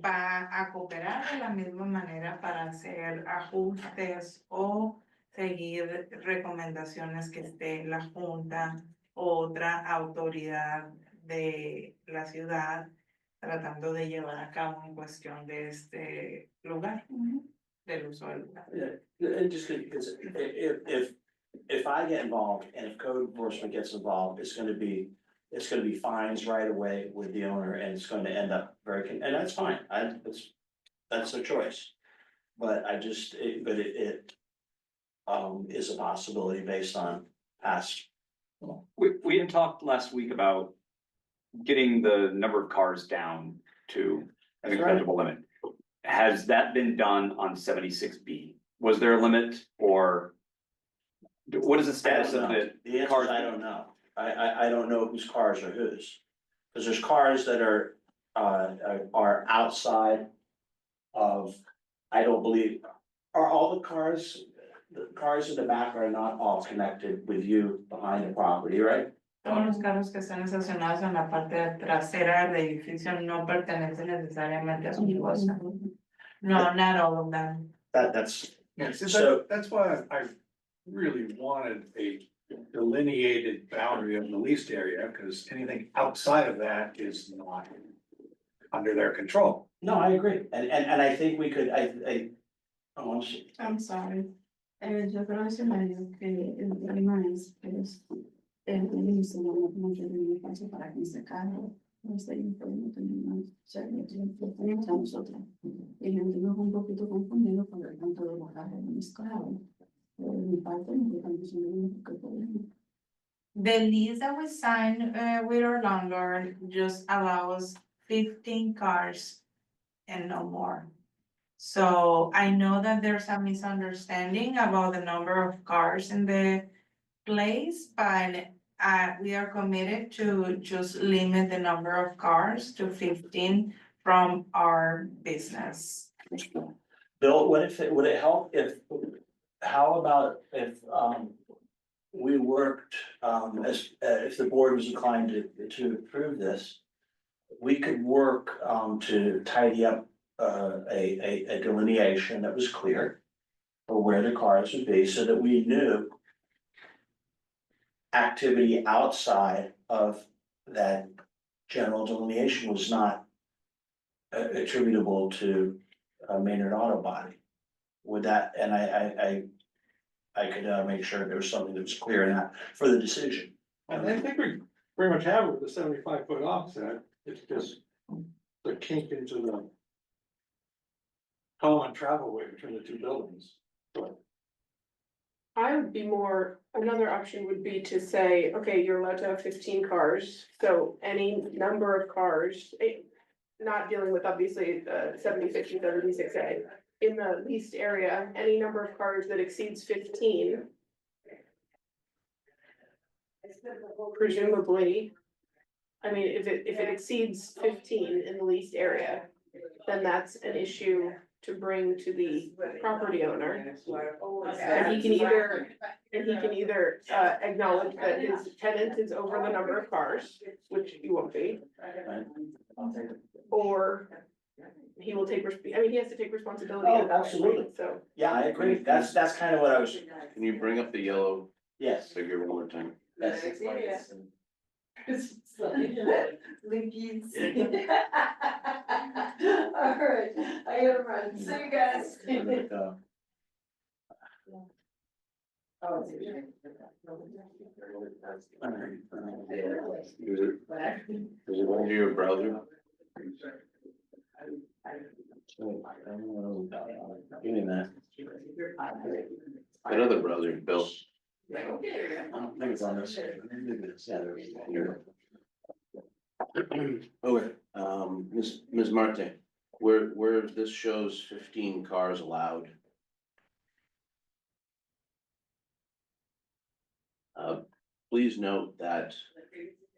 va a cooperar de la misma manera para hacer ajustes o seguir recomendaciones que esté la Junta o otra autoridad de la ciudad tratando de llevar a cabo en cuestión de este lugar, del uso del lugar. Yeah, and just because if I get involved and if code enforcement gets involved, it's gonna be fines right away with the owner, and it's going to end up and that's fine, that's their choice. But it is a possibility based on past. We had talked last week about getting the number of cars down to an That's right. acceptable limit. Has that been done on 76B? Was there a limit, or what is the status of the The answer cars? is I don't know. I don't know whose cars are whose. Cause there's cars that are outside of, I don't believe, are all the cars in the back are not all connected with you behind the property, right? Todos los carros que están estacionados en la parte trasera del edificio no pertenecen necesariamente a su negocio. No, not all of them. That's, Yeah, see, So- that's why I really wanted a delineated boundary of the leased area, because anything outside of that is not under their control. no, I agree, and I think we could, oh, I'm sorry. Yo creo escenario que el problema es el inicio no tiene espacio para que se cargue. No está no tenemos, o sea, no tenemos a nosotros. Y nos dimos un poquito confundidos con el tanto de los carros en esclavo. Mi parte, no estamos en que podemos. The lease that we signed with our landlord just allows 15 cars and no more. So I know that there's a misunderstanding about the number of cars in the place, but we are committed to just limit the number of cars to 15 from our business. Bill, would it help if, how about if, we worked, if the board was inclined to approve this, we could work, to tidy up, a delineation that was clear for where the cars would be, so that we knew activity outside of that general delineation was not attributable to Maynard Auto Body. Would that, and I could make sure there was something that was clear in that for the decision. And I think we pretty much have it with the 75-foot offset, it's just the kink into the common travel way between the two buildings, but. I would be more, another option would be to say, okay, you're allowed to have 15 cars, so any number of cars. Not dealing with obviously the 76 and 76A, in the leased area, any number of cars that exceeds 15. Presumably, I mean, if it exceeds 15 in the leased area, then that's an issue to bring to the property owner. And he can either acknowledge that his tenant is over the number of cars, which he won't be. Or he will take, I mean, he has to take responsibility. Oh, at that point, absolutely. So, Yeah, I agree, that's kind of what I was, Can you bring up the yellow yes. figure one more time? That's- Linkies. All right, I gotta run, see you guys. Is it under your browser? Give me that. That other browser, Bill. I don't think it's on this. Yeah, there it is. Here. Okay, Ms. Marte, where this shows 15 cars allowed. Please note that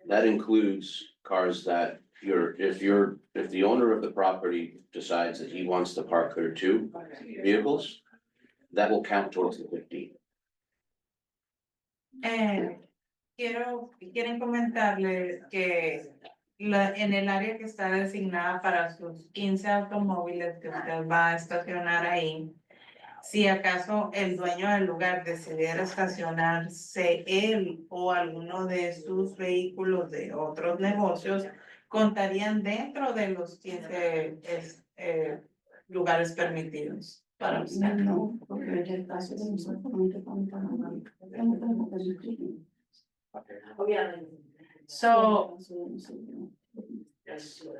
that includes cars that if the owner of the property decides that he wants to park there two vehicles, that will count towards the 15. Quieren comentarle que en el área que está designada para sus 15 automóviles que usted va a estacionar ahí, si acaso el dueño del lugar decidiera estacionarse él o alguno de sus vehículos de otros negocios, contarían dentro de los 15 lugares permitidos para usted. No, porque es el caso de nosotros, no te vamos a So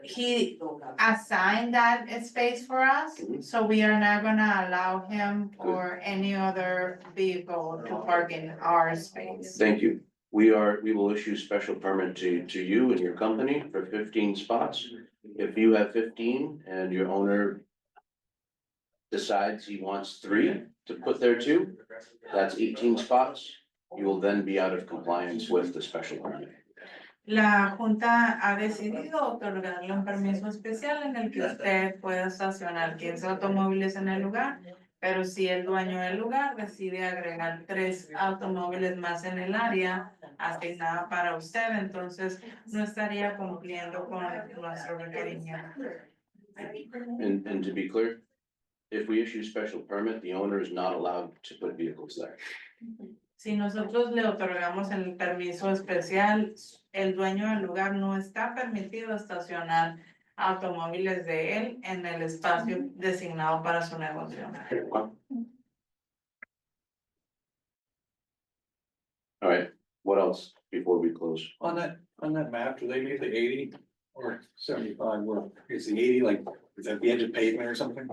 he assigned that space for us, so we are not gonna allow him or any other vehicle to park in our space. Thank you. We will issue special permit to you and your company for 15 spots. If you have 15 and your owner decides he wants 3 to put there too, that's 18 spots. You will then be out of compliance with the special permit. La Junta ha decidido otorgarle un permiso especial en el que usted pueda estacionar 15 automóviles en el lugar, pero si el dueño del lugar decide agregar 3 automóviles más en el área asignada para usted, entonces no estaría cumpliendo con nuestro requerimiento. And to be clear, if we issue special permit, the owner is not allowed to put vehicles there. Si nosotros le otorgamos el permiso especial, el dueño del lugar no está permitido estacionar automóviles de él en el espacio designado para su negocio. All right, what else before we close? On that map, do they make the 80 or 75 work? Is the 80 like, is that the edge of pavement or something?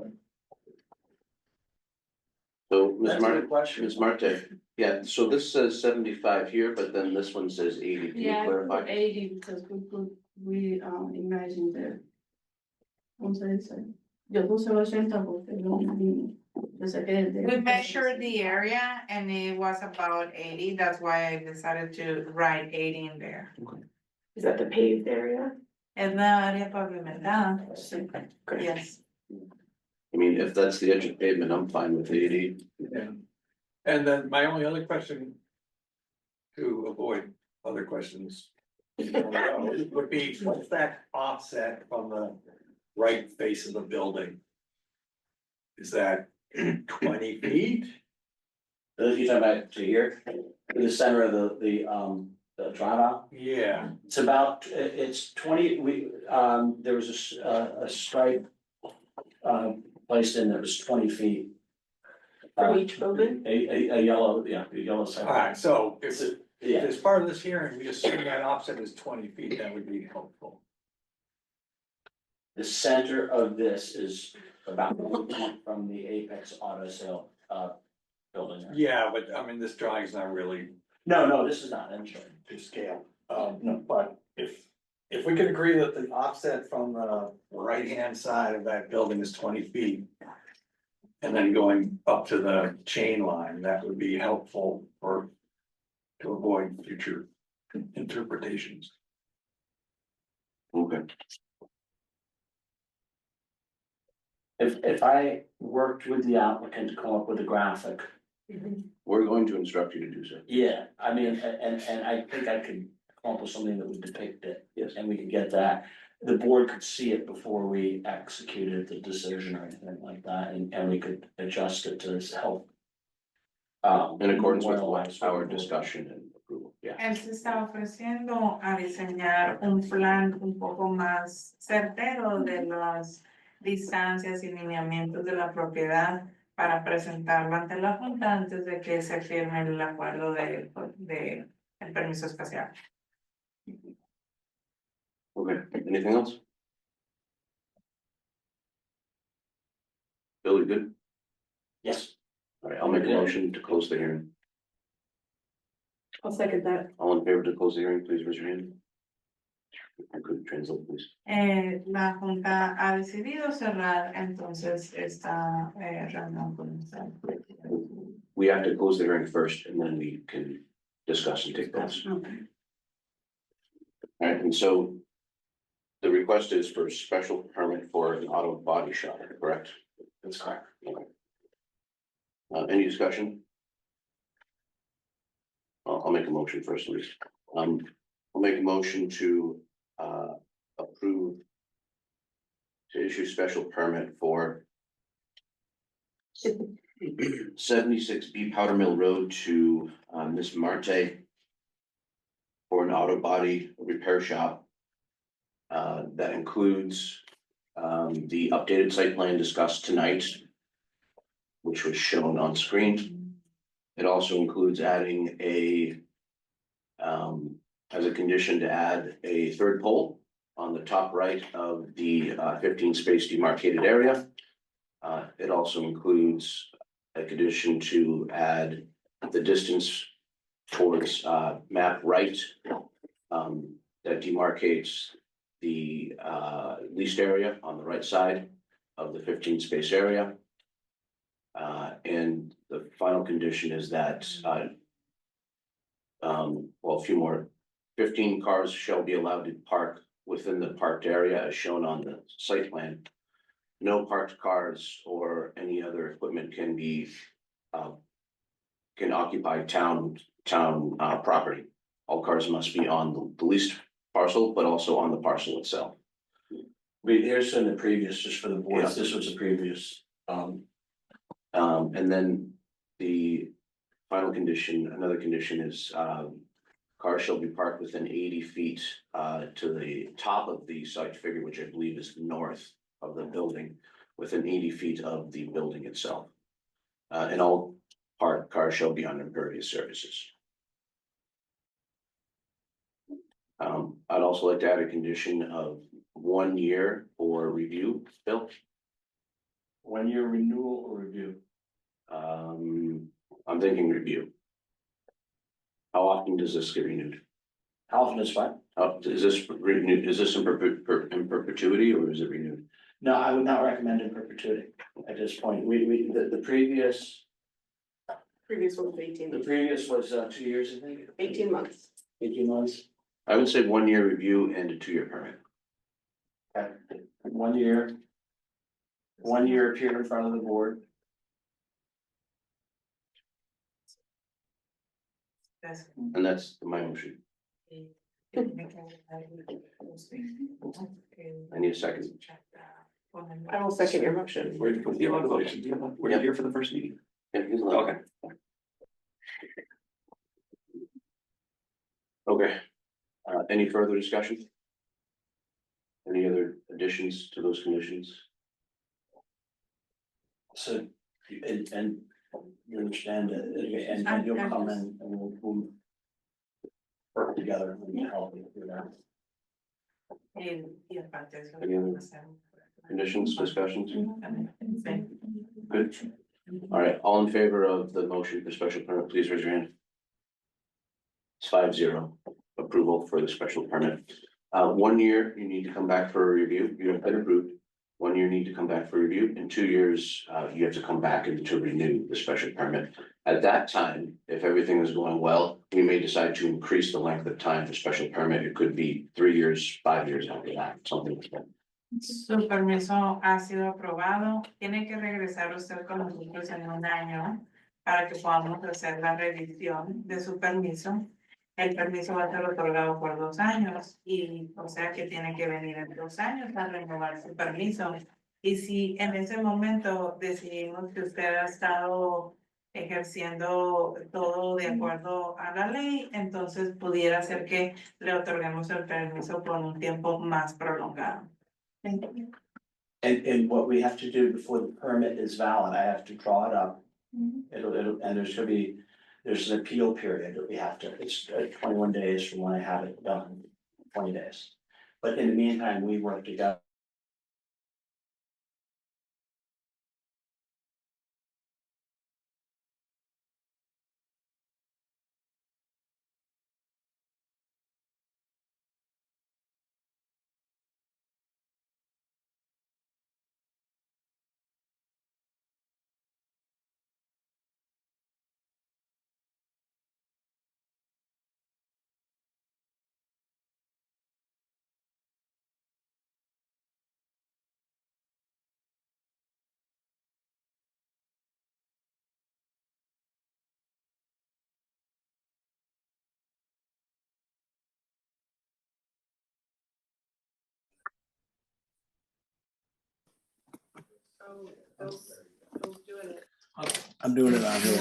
So, Ms. That's a good Martin, question. Ms. Marte, yeah, so this says 75 here, but then this one says 80. Can you Yeah, I clarify? put 80 because we imagine the. ¿Cómo se dice? Yo puse 80 porque no, yo sé que. We measured the area and it was about 80, that's why I decided to write 80 in there. Is that the paved area? Es la área pavimentada, Sí. yes. I mean, if that's the edge of pavement, I'm fine with 80. And then my only other question, to avoid other questions, would be, what's that offset from the right face of the building? Is that 20 feet? You talking about to here, in the center of the drive out? Yeah, It's about, it's 20, there was a stripe placed in that was 20 feet. From each building? A yellow, yeah, a yellow sign. alright, so if, Yeah, as part of this hearing, we assume that offset is 20 feet, that would be helpful. the center of this is about from the Apex Auto Sale building there. Yeah, but I mean, this drawing's not really No, this is not, I'm sure. to scale. No, but if we can agree that the offset from the right-hand side of that building is 20 feet. And then going up to the chain line, that would be helpful to avoid future interpretations. Okay, If I worked with the applicant to come up with a graphic, we're going to instruct you to do so. yeah, I mean, and I think I could come up with something that would depict it. Yes. And we could get that, the board could see it before we executed the decision or anything like that, and we could adjust it to help. In accordance with memorialize our what the board- discussion and approval, yeah. Él se está ofreciendo a diseñar un plan un poco más certero de las distancias y lineamientos de la propiedad para presentarlo ante la Junta antes de que se firme el acuerdo de el permiso especial. Okay, anything else? Bill, you good? Yes, All right, I'll make a motion to close the hearing. I'll second that. All in favor to close the hearing, please raise your hand. I could translate, please. La Junta ha decidido cerrar entonces esta reunión con usted. We have to close the hearing first and then we can discuss and take votes. Okay. All right, and so the request is for a special permit for an auto body shop, correct? that's correct. Okay. Any discussion? I'll make a motion first, Luis. I'll make a motion to approve to issue special permit for 76B Powder Mill Road to Ms. Marte for an auto body repair shop. That includes the updated site plan discussed tonight, which was shown on screen. It also includes adding as a condition to add a third pole on the top right of the 15 space demarcated area. It also includes a condition to add the distance towards map right that demarcates the leased area on the right side of the 15 space area. And the final condition is that well, a few more, 15 cars shall be allowed to park within the parked area as shown on the site plan. No parked cars or any other equipment can be can occupy town property. All cars must be on the leased parcel, but also on the parcel itself. Here's in the previous, just for the board, Yeah. this was the previous And then the final condition, another condition is, cars shall be parked within 80 feet, to the top of the site figure, which I believe is north of the building, within 80 feet of the building itself. And all parked cars shall be on impervious surfaces. I'd also like to add a condition of 1 year for review, Bill. 1 year renewal or review? I'm thinking review. How often does this get renewed? How often is fine? Is this renewed, is this in in perpetuity or is it renewed? No, I would not recommend in perpetuity at this point. The previous, Previous one was 18 the previous was 2 years, I think. 18 months. 18 months. I would say 1 year review and a 2-year permit. Okay, 1 year. 1 year appear in front of the board. That's- And that's my motion. I need a second. I will second your motion. Where did you want the motion? Were you here for the first meeting? Yeah, he's Okay. Okay. Any further discussion? Any other additions to those conditions? So, and you understand that, and you'll come in and we'll work together and help you do that. Y aparte eso. Any other conditions, discussions? Good. All right, all in favor of the motion for special permit, please raise your hand. It's 5-0 approval for the special permit. 1 year, you need to come back for a review. You have been approved. 1 year need to come back for review. In 2 years, you have to come back and to renew the special permit. At that time, if everything is going well, we may decide to increase the length of time for special permit. It could be 3 years, 5 years after that, something like that. Su permiso ha sido aprobado. Tiene que regresar usted con nosotros en 1 año para que podamos hacer la revisión de su permiso. El permiso va a ser otorgado por 2 años y o sea que tiene que venir en 2 años a renovar su permiso. Y si en ese momento decidimos que usted ha estado ejerciendo todo de acuerdo a la ley, entonces pudiera ser que le otorguemos el permiso por un tiempo más prolongado. And what we have to do before the permit is valid, I have to draw it up. And there's an appeal period that we have to, it's 21 days from when I have it done, 20 days. But in the meantime, we work together. I'm doing it on here.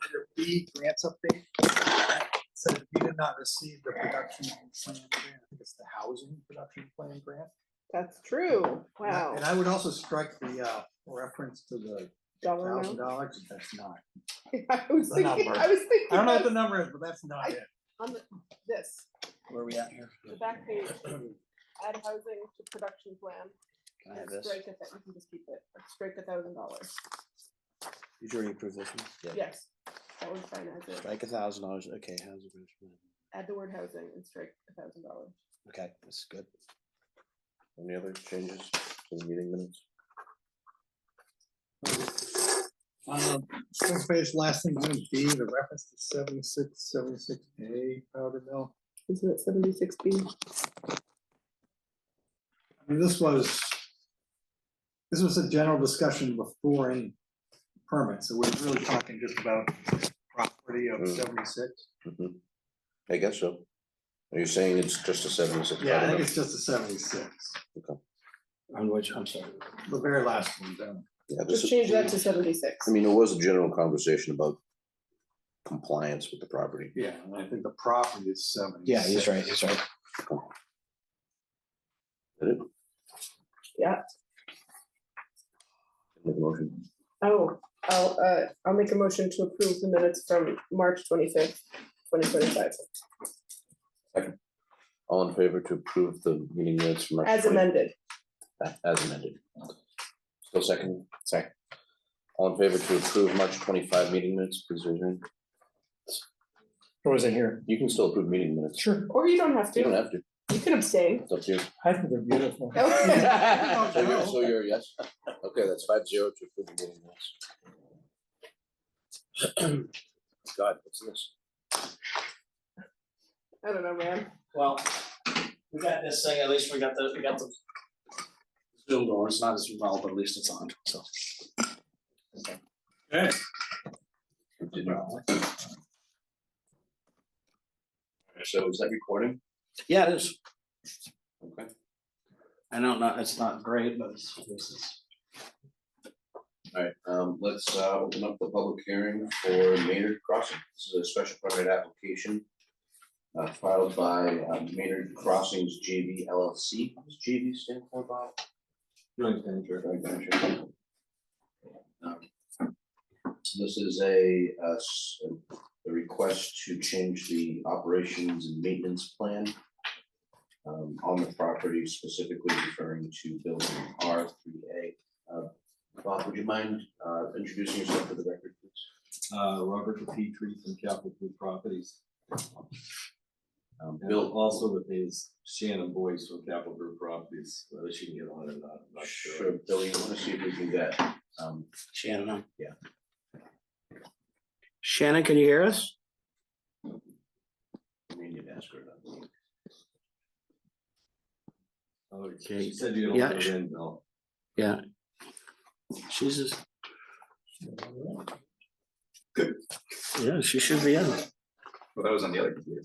Under B, grants update. Said you did not receive the production plan grant, I think it's the housing production plan grant. That's true. And Wow. I would also strike the reference to the Dollar $1,000, amount. if that's not. I was The thinking, number. I was thinking. I don't know what the that's number is, but that's not it. On this, Where are we at here? the back page, add housing to production plan. Can I have and this? Strike it, that you can just keep it, strike $1,000. Did you already approve this one? Yes, that was fine as it. Strike $1,000, okay, how's it? Add the word housing and strike $1,000. Okay, that's good. Any other changes to the meeting minutes? First page, last thing, item B, the reference to 76A powder mill. Isn't it 76B? I mean, this was a general discussion before any permit, so we're really talking just about property of 76. I guess so. Are you saying it's just a 76? Yeah, I think it's just a 76. Okay. On which, I'm sorry. The very last one down. Yeah, Just change that to 76. I mean, there was a general conversation about compliance with the property. Yeah, and I think the property is 70. Yeah, he's right, he's right. Yeah. Make a motion. Oh, I'll make a motion to approve the minutes from March 25th, 2025, All in favor to approve the meeting minutes from March as 20 amended. As amended. Still second? Second. All in favor to approve March 25 meeting minutes, please raise your hand. Or was it here? You can still approve meeting minutes. Sure. Or you don't have You don't to. have to. You can abstain. It's up to you. I think they're beautiful. So you're a yes? Okay, that's 5-0 to approve the meeting minutes. God, what's this? I don't know, man. Well, we got this thing, at least we got the Zoom going, it's not as well, but at least it's on, so. Okay. So is that recording? Yeah, it is. Okay. I know, it's not great, but this is. All right, let's open up the public hearing for Maynard Crossing. This is a special permit application filed by Maynard Crossings JV LLC. What does JV stand for, Bob? Joint venture. Joint venture. This is a request to change the operations and maintenance plan on the property, specifically referring to building R3A. Bob, would you mind introducing yourself for the record, please? Robert Petrie from Capital Group Properties. Bill, Bill also with his Shannon Boyce from Capital Group Properties, whether she can get on or not, I'm not sure, sure. Bill, you want to see if we can get, Shannon on? Yeah. Shannon, can you hear us? we need to ask her that. Okay. She said you don't Yeah, put it in, Bill. Yeah. She's just. Good. Yeah, she should be in. Well, that was on the other computer.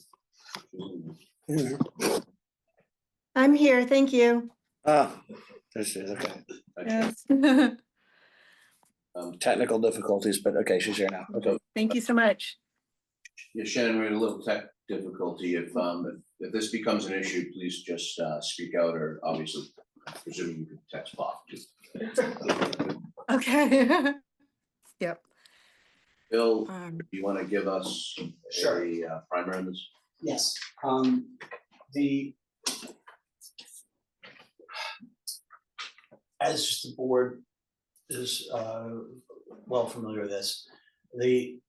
I'm here, thank you. Ah, there she is, okay. Yes. Technical difficulties, but okay, she's here now. Okay. Thank you so much. Yeah, Shannon, we're in a little tech difficulty. If this becomes an issue, please just speak out, or obviously, presuming you could text Bob. Okay. Yep. Bill, do you want to give us Sure. a primer on this? Yes, as the board is well familiar with this, the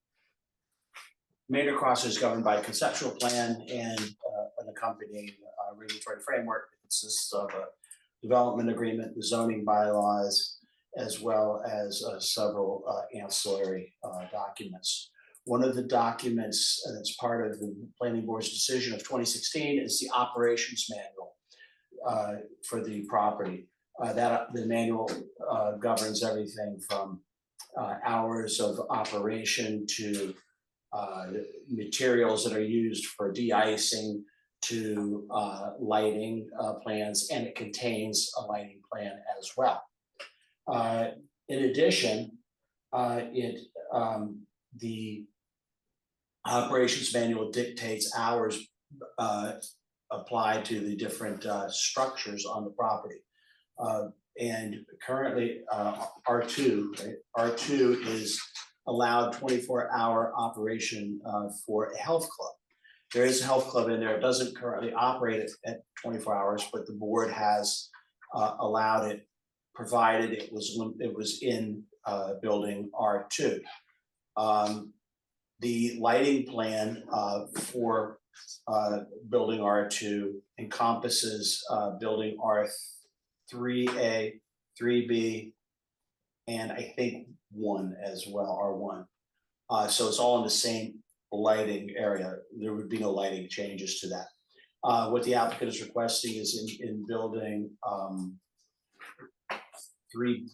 Maynard Crossing is governed by a conceptual plan and an accompanying regulatory framework. It consists of a development agreement, the zoning bylaws, as well as several ancillary documents. One of the documents that's part of the planning board's decision of 2016 is the operations manual for the property. That the manual governs everything from hours of operation to materials that are used for de-icing to lighting plans, and it contains a lighting plan as well. In addition, the operations manual dictates hours applied to the different structures on the property. And currently R2, right? R2 is allowed 24-hour operation for a health club. There is a health club in there. It doesn't currently operate at 24 hours, but the board has allowed it, provided it was in building R2. The lighting plan for building R2 encompasses building R3A, 3B, and I think 1 as well, R1. So it's all in the same lighting area. There would be no lighting changes to that. What the applicant is requesting is in building 3B,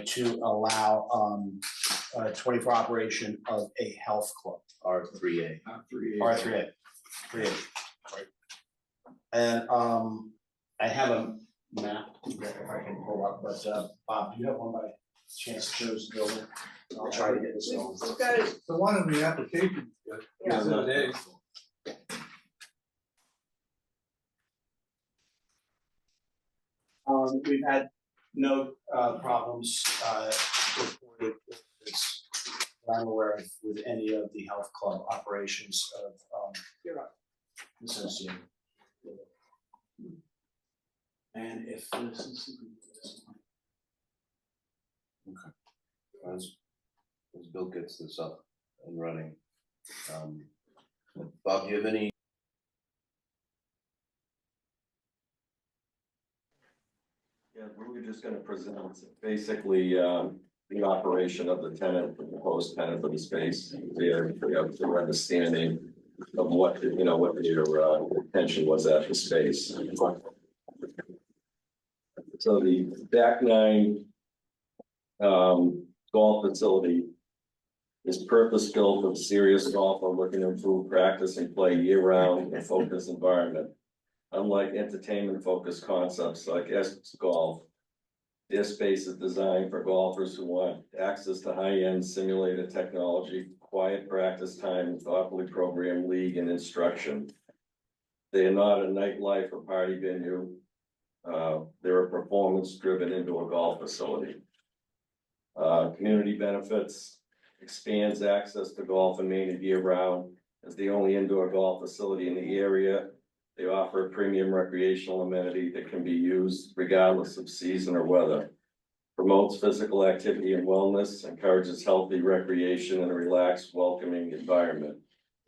to allow 24 operation of a health club. R3A. R3A. 3A. And, I have a map that I can pull up, but, Bob, do you have one by chance that shows the building? I'll try to get this going. The one in the application. Yeah. Exhibit A. We've had no, problems, reported, as I'm aware of, with any of the health club operations of, associated. with it. And if this is. As Bill gets this up and running. Bob, do you have any? Yeah, we were just gonna present basically, the operation of the tenant, the proposed tenant for the space. Their understanding of what, you know, what their intention was at the space. So the back nine golf facility is purpose-built for serious golfer looking to improve practice and play year-round in a focused environment. Unlike entertainment-focused concepts like Essex Golf, their space is designed for golfers who want access to high-end simulated technology, quiet practice time, and thoughtfully programmed league and instruction. They are not a nightlife or party venue. They're a performance-driven indoor golf facility. Community benefits, expands access to golf and Maine year-round. As the only indoor golf facility in the area, they offer a premium recreational amenity that can be used regardless of season or weather. Promotes physical activity and wellness, encourages healthy recreation and a relaxed, welcoming environment.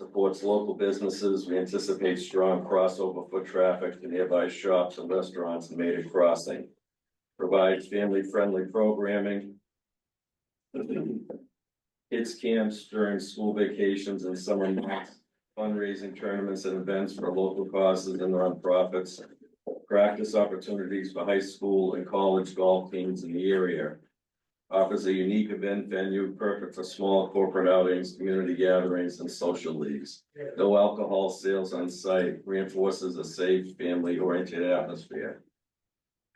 Supports local businesses. We anticipate strong crossover foot traffic to nearby shops and restaurants in Maiden Crossing. Provides family-friendly programming. Kids camps during school vacations and summer months. Fundraising tournaments and events for local causes and nonprofits. Practice opportunities for high school and college golf teams in the area. Offers a unique event venue perfect for small corporate outings, community gatherings, and social leagues. No alcohol sales on site, reinforces a safe, family-oriented atmosphere.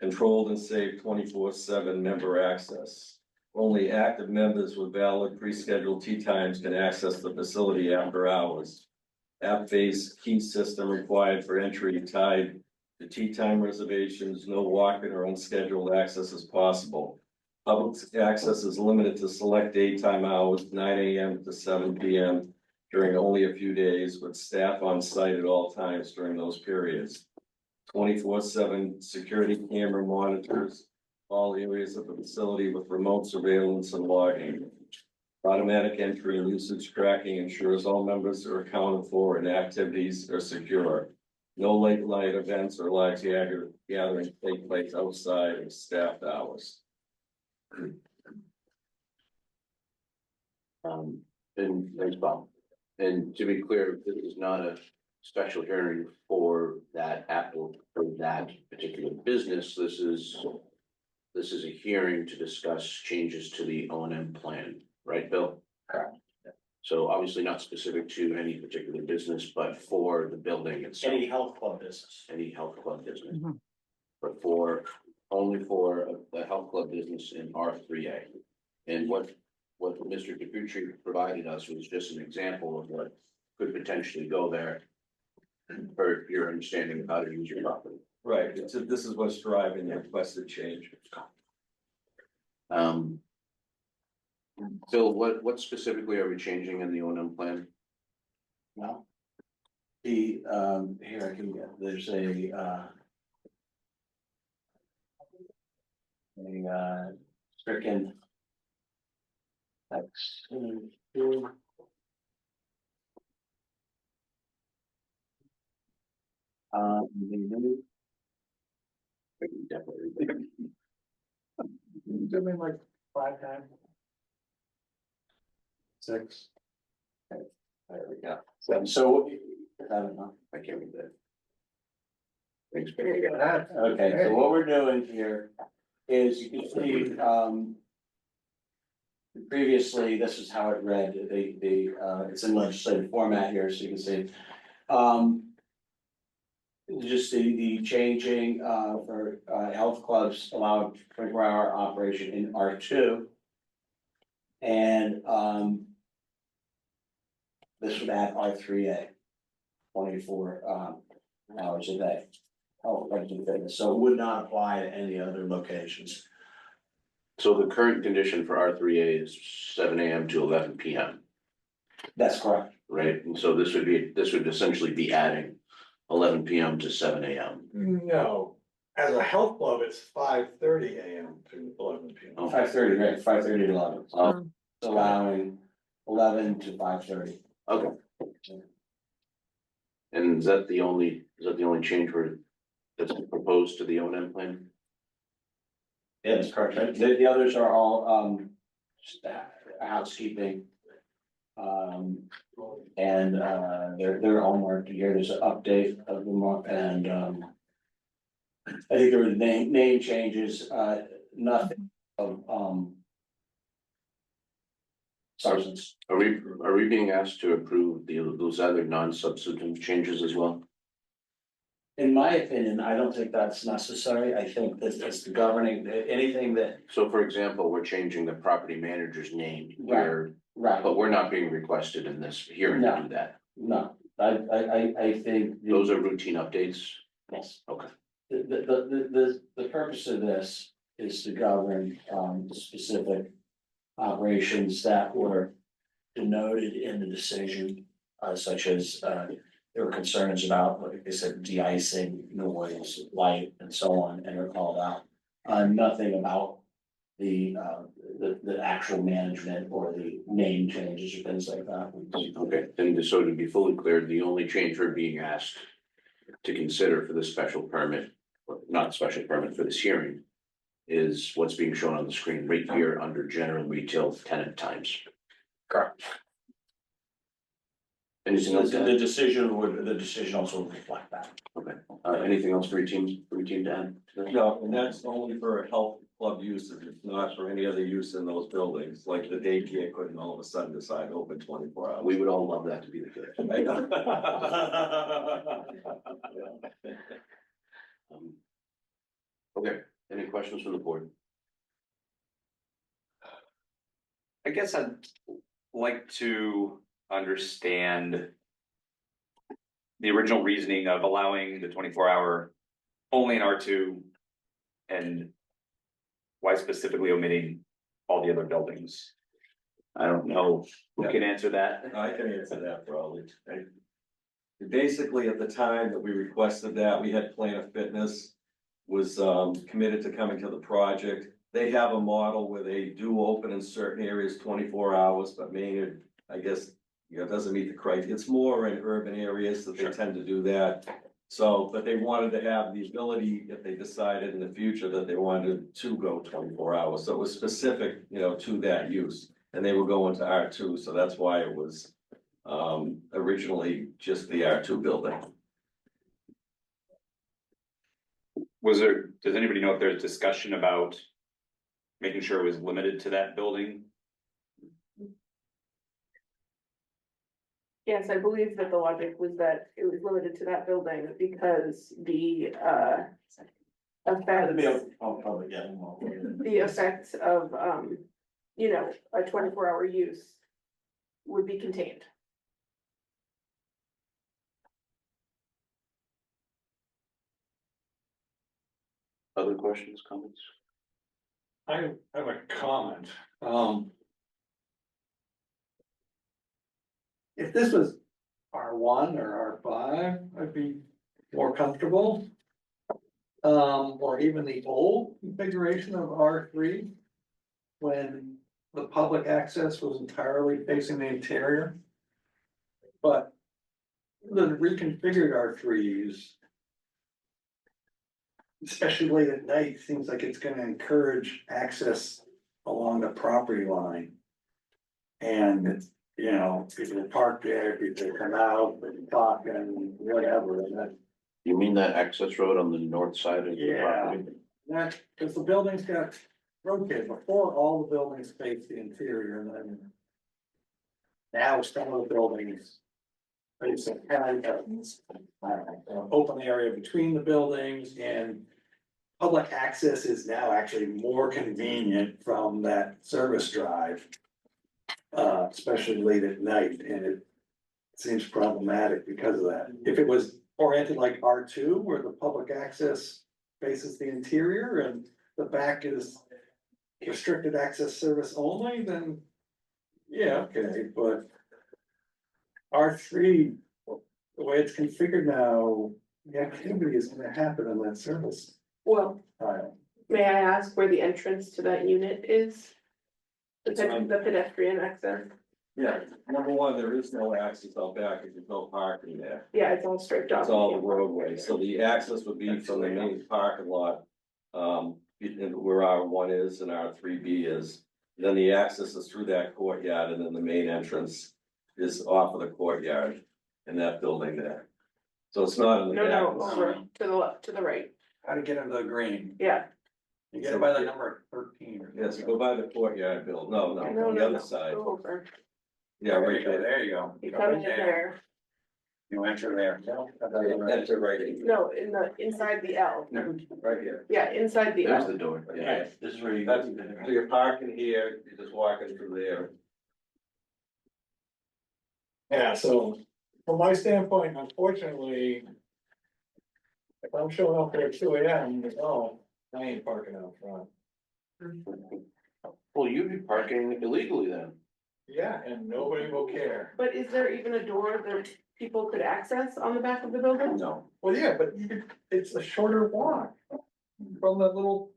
Controlled and safe 24/7 member access. Only active members with valid pre-scheduled tee times can access the facility after hours. App-based key system required for entry tied to tee time reservations, no walk-in or unscheduled access is possible. Public access is limited to select daytime hours, 9 AM to 7 PM during only a few days, with staff on site at all times during those periods. 24/7 security camera monitors all areas of the facility with remote surveillance and logging. Automatic entry and usage tracking ensures all members are accounted for and activities are secure. No late night events or large gatherings take place outside of staffed hours. And thanks, Bob. And to be clear, this is not a special hearing for that for that particular business. This is a hearing to discuss changes to the O&M plan, right, Bill? Correct. So obviously not specific to any particular business, but for the building itself. Any health club business. Any health club business. Mhm. But only for the health club business in R3A. And what Mr. DePietri provided us was just an example of what could potentially go there. For your understanding of how to use your property. Right, this is what's driving the requested change. Bill, what specifically are we changing in the O&M plan? Well. Here I can get, there's a stricken. Text. Definitely. Doing like 5 times. 6. There we go. So, I don't know. I can't read that. Thanks. Okay, so what we're doing here is you can see, previously, this is how it read, it's in legislative format here, so you can see. just the changing, for, health clubs allowed 24-hour operation in R2. And, this would add R3A, 24, hours a day. Health clubs and fitness, so it would not apply to any other locations. So the current condition for R3A is 7 a.m. to 11 p.m., That's correct. right? And so this would essentially be adding 11 p.m. to 7 a.m. No, as a health club, it's 5:30 AM to 11 PM. Oh. 5:30, right, 5:30 to 11. Oh. Allowing 11 to 5:30. Okay. And is that the only change that's proposed to the O&M plan? Yeah, that's correct. Right? The others are all, just housekeeping. And, they're all marked here. There's an update of them and, I think there were name changes, nothing of, substance. Are we being asked to approve those other non-substantive changes as well? In my opinion, I don't think that's necessary. I think that it's the governing, anything that, So for example, we're changing the property manager's name here, right, but we're not being requested in this hearing to do that. no, I think. Those are routine updates. Yes. Okay. The purpose of this is to govern, specific operations that were denoted in the decision, such as, there were concerns about, like I said, de-icing, noise, light, and so on, and are called out. Nothing about the actual management or the name changes or things like that. Okay, and so to be fully clear, the only change we're being asked to consider for this special permit, or not special permit for this hearing, is what's being shown on the screen right here under general retail tenant times. Correct. Anything else? The decision also would reflect that. Okay, anything else for your team to add? to this? No, and that's only for health club uses, it's not for any other use in those buildings, like the daycare couldn't all of a sudden decide to open 24 hours. We would all love that to be the case. Okay, any questions from the board? I guess I'd like to understand the original reasoning of allowing the 24-hour only in R2 and why specifically omitting all the other buildings. I don't know who can answer that. I can answer that probably. Basically, at the time that we requested that, we had Planet Fitness was committed to coming to the project. They have a model where they do open in certain areas 24 hours, but Maynard, I guess, doesn't meet the criteria. It's more in urban areas that they tend to do that. So, but they wanted to have the ability, if they decided in the future that they wanted to go 24 hours. So it was specific, to that use. And they were going to R2, so that's why it was originally just the R2 building. Does anybody know if there's discussion about making sure it was limited to that building? Yes, I believe that the logic was that it was limited to that building because the effects of a 24-hour use would be contained. Other questions, comments? I have a comment. If this was R1 or R5, I'd be more comfortable. Or even the old configuration of R3. When the public access was entirely facing the interior. But the reconfigured R3s, especially late at night, seems like it's gonna encourage access along the property line. And, people park there, people come out, and talk and whatever, and that. You mean that access road on the north side of the Yeah. property? That, cause the buildings got rotated before, all the buildings face the interior, and then. Now some of the buildings It's a kind of, open area between the buildings, and public access is now actually more convenient from that service drive. Especially late at night, and it seems problematic because of that. If it was oriented like R2, where the public access faces the interior and the back is restricted access service only, then yeah, okay, but R3, the way it's configured now, the activity is gonna happen in that service Well, tile. may I ask where the entrance to that unit is? The pedestrian access, Yeah, number one, there is no access out back, there's no parking there. yeah, it's all striped off. It's all the roadway, so the access would be from the main parking lot. Where R1 is and R3B is, then the access is through that courtyard, and then the main entrance is off of the courtyard in that building there. So it's not in the No, back. no, over to the left, to the right, How to get into the green, yeah, you get it by the number 13. Yes, you go by the courtyard, Bill, no, no, on no, the no, other side, go over, yeah, right there. There you go. you come in there, You enter there. Enter right in, no, inside the L, right here. yeah, inside the There's L. the door, yeah. Right, this is where you. That's, so you're parking here, you're just walking through there. Yeah, so from my standpoint, unfortunately, if I'm showing up there at 2 AM, oh, I ain't parking out front. Well, you'd be parking illegally then. Yeah, and nobody will care. But is there even a door that people could access on the back of the building? No. Well, yeah, but you could, it's a shorter walk from the little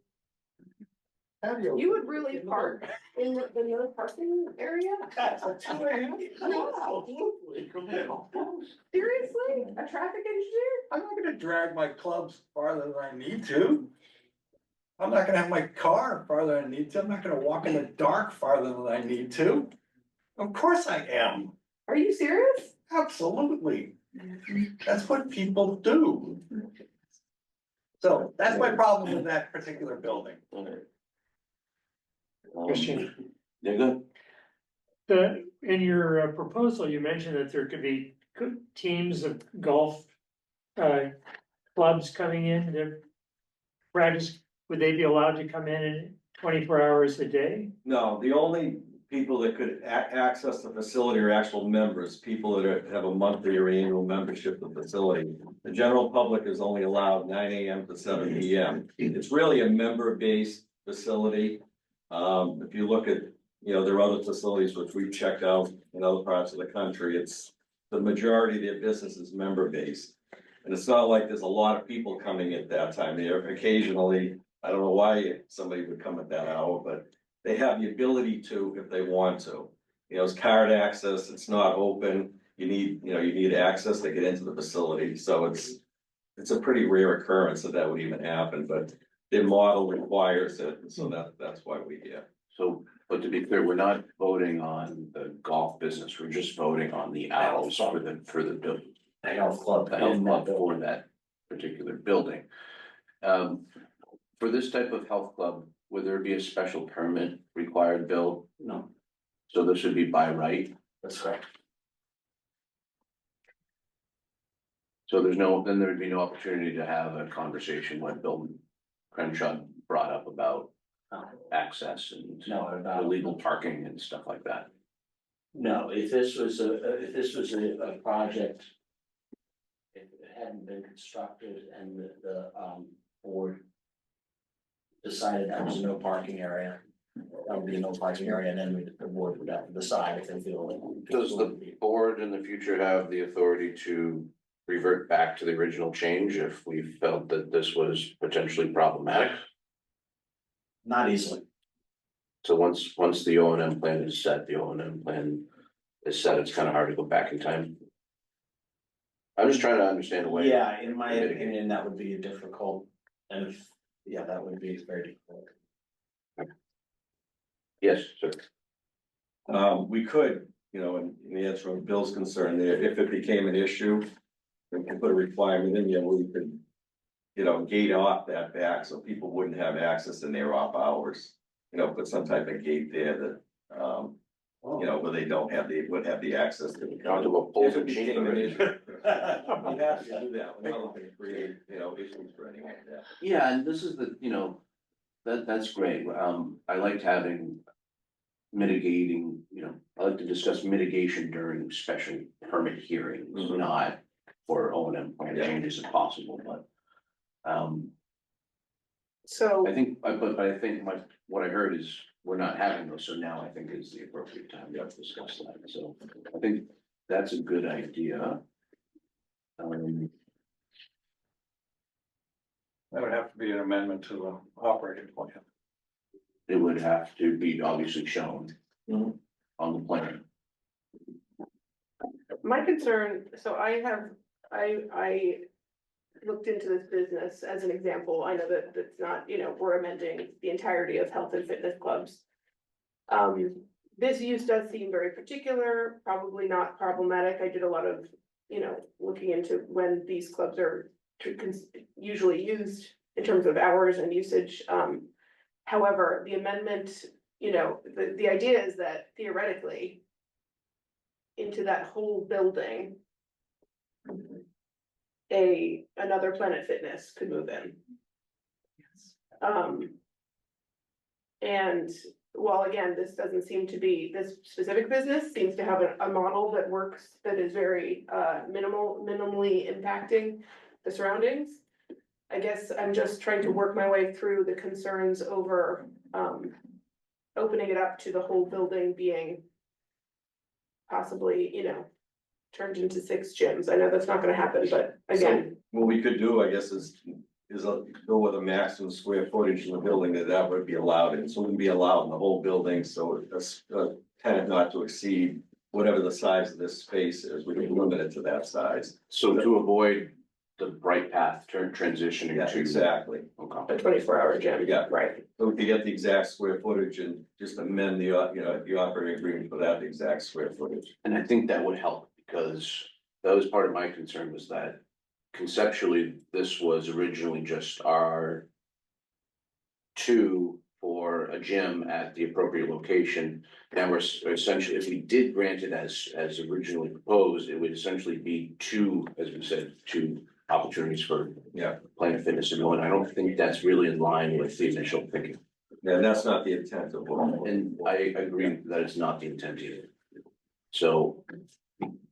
patio. You would really park in the no parking area? At 2 AM? Absolutely, come on. Seriously? A traffic engineer? I'm not gonna drag my clubs farther than I need to. I'm not gonna have my car farther than I need to. I'm not gonna walk in the dark farther than I need to. Of course I am. Are you serious? Absolutely. That's what people do. So that's my problem with that particular building. Christian. They're good. In your proposal, you mentioned that there could be teams of golf clubs coming in to practice. Would they be allowed to come in 24 hours a day? No, the only people that could access the facility are actual members, people that have a monthly or annual membership of the facility. The general public is only allowed 9 AM to 7 PM. It's really a member-based facility. If you look at, there are other facilities which we've checked out in other parts of the country, it's the majority of their business is member-based. And it's not like there's a lot of people coming at that time. There occasionally, I don't know why somebody would come at that hour, but they have the ability to if they want to. It's card access, it's not open, you need access to get into the facility, so it's a pretty rare occurrence that would even happen, but their model requires it, and so that's why we're here. So, but to be clear, we're not voting on the golf business, we're just voting on the hours for the building. The health club. The health in that club building. for that particular building. For this type of health club, would there be a special permit required, Bill? No, So this would be by right, that's correct. so then there would be no opportunity to have a conversation when Bill Crenshaw brought up about access and No, about. illegal parking and stuff like that. No, if this was a project. If it hadn't been constructed and the board. Decided that was no parking area. That would be no parking area, and then the board would have to decide if they feel like. Does the board in the future have the authority to revert back to the original change if we felt that this was potentially problematic? Not easily. So once the O and M plan is set, it's kind of hard to go back in time. I'm just trying to understand the way. Yeah, in my opinion, that would be difficult, and that would be very difficult. Yes, sir. We could, in the answer of Bill's concern there, if it became an issue, we could put a requirement in, where we could, gate off that back so people wouldn't have access in their off hours. Put some type of gate there that, you know, where they don't have would have the access to the. Talked about poles If it and chain became an already. issue, you have to do that, we're not looking to create, you know, issues for anyone, yeah. Yeah, and this is the, you know, that's great. I liked having mitigating, you know, I like to discuss mitigation during special permit hearings, Mhm. not for O and M plan Yeah. changes if possible, but. So, I think, but I think what I heard is we're not having those, so now I think is the appropriate time to discuss that, so I think that's a good idea. That would have to be an amendment to the operating plan. It would have to be obviously shown Mhm. on the plan. my concern, so I looked into this business as an example. I know that that's not, you know, we're amending the entirety of health and fitness clubs. This use does seem very particular, probably not problematic. I did a lot of, you know, looking into when these clubs are usually used in terms of hours and usage. However, the amendment, you know, the idea is that theoretically into that whole building, another Planet Fitness could move in. And while again, this doesn't seem to be, this specific business seems to have a model that works, that is very minimally impacting the surroundings. I guess I'm just trying to work my way through the concerns over opening it up to the whole building being possibly, you know, turned into 6 gyms. I know that's not gonna happen, but again, What we could do, I guess, is go with a maximum square footage in the building that would be allowed in, so it would be allowed in the whole building, so a tenant not to exceed whatever the size of this space is, we can limit it to that size. So to avoid the bright path transitioning Yeah, to. exactly. Okay. a 24-hour gym. Yeah. Right. So we could get the exact square footage and just amend the, you know, the operating agreement without the exact square footage. And I think that would help, because that was part of my concern, was that conceptually, this was originally just our two for a gym at the appropriate location. Now we're essentially, if we did grant it as originally proposed, it would essentially be two, as we said, two opportunities for Yeah. Planet Fitness to go in. I don't think that's really in line with the initial thinking. Yeah, and that's not the intent of what. And I agree that it's not the intent either. So,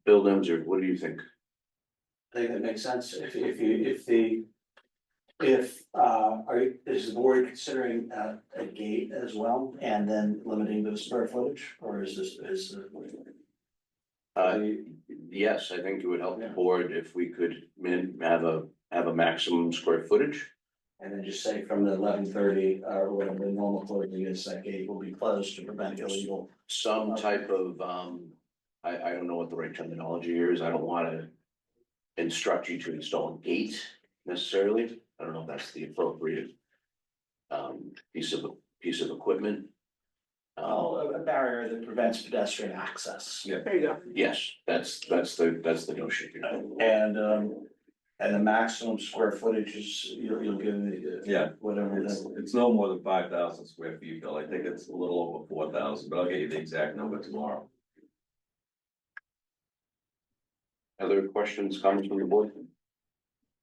Bill Demser, what do you think? I think that makes sense, is the board considering a gate as well, and then limiting the square footage, or is this? Yes, I think it would help the board if we could have a maximum square footage. And then just say from the 11:30, or whatever the normal closing is, that gate will be closed to prevent illegal. Some type of, I don't know what the right terminology here is. I don't wanna instruct you to install a gate necessarily. I don't know if that's the appropriate piece of equipment. A barrier that prevents pedestrian access. Yeah. There you go. Yes, that's the notion here. And the maximum square footage is, you'll give me. Yeah. Whatever it It's, is. it's no more than 5,000 square feet, Bill, I think it's a little over 4,000, but I'll get you the exact number tomorrow. Other questions, comments from the board?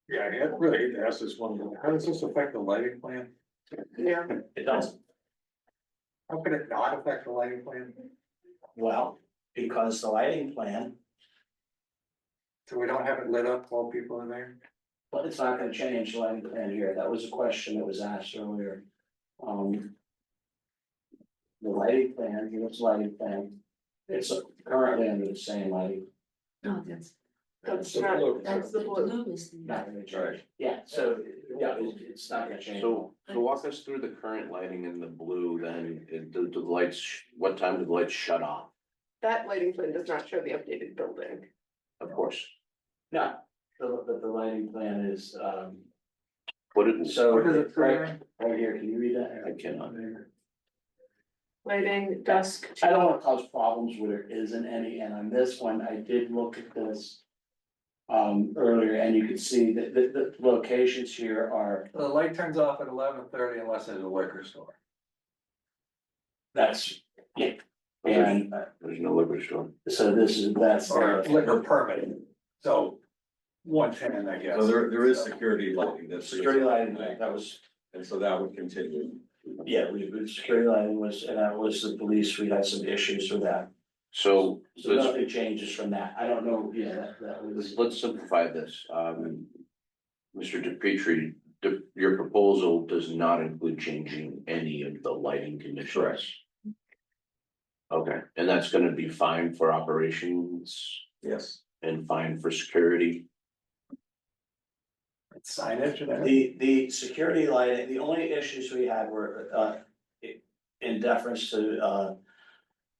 Yeah, I really hate to ask this one, but how does this affect the lighting plan? Yeah. It does, How can it not affect the lighting plan? well, because the lighting plan, So we don't have it lit up while people are there? but it's not gonna change the lighting plan here, that was a question that was asked earlier. The lighting plan, here's lighting plan, it's currently under the same lighting. No, that's That's the not, blue. that's the blue. blue is the. Not gonna change, yeah, so, yeah, it's not gonna change. So walk us through the current lighting in the blue, then, do the lights, what time do the lights shut off? That lighting plan does not show the updated building. Of course. No, the lighting plan is, What it, so, What does it say? right here, can you read that? I cannot. Lighting, dusk. I don't wanna cause problems where there isn't any, and on this one, I did look at this. Earlier, and you can see that the locations here are, The light turns off at 11:30 unless there's a liquor store. that's, yeah, And There's no liquor store. so that's. Or liquor permit, so 110, I guess. So there is security lighting that's. Security lighting, that was, And so that would continue. yeah, security lighting was, and that was the police, we had some issues with that. So So nothing changes from that, I don't know, yeah, that was. let's simplify this. Mr. DePietri, your proposal does not include changing any of the lighting conditions. Correct. Okay, and that's gonna be fine for operations Yes. and fine for security. Signage and everything. The security lighting, the only issues we had were, in deference to,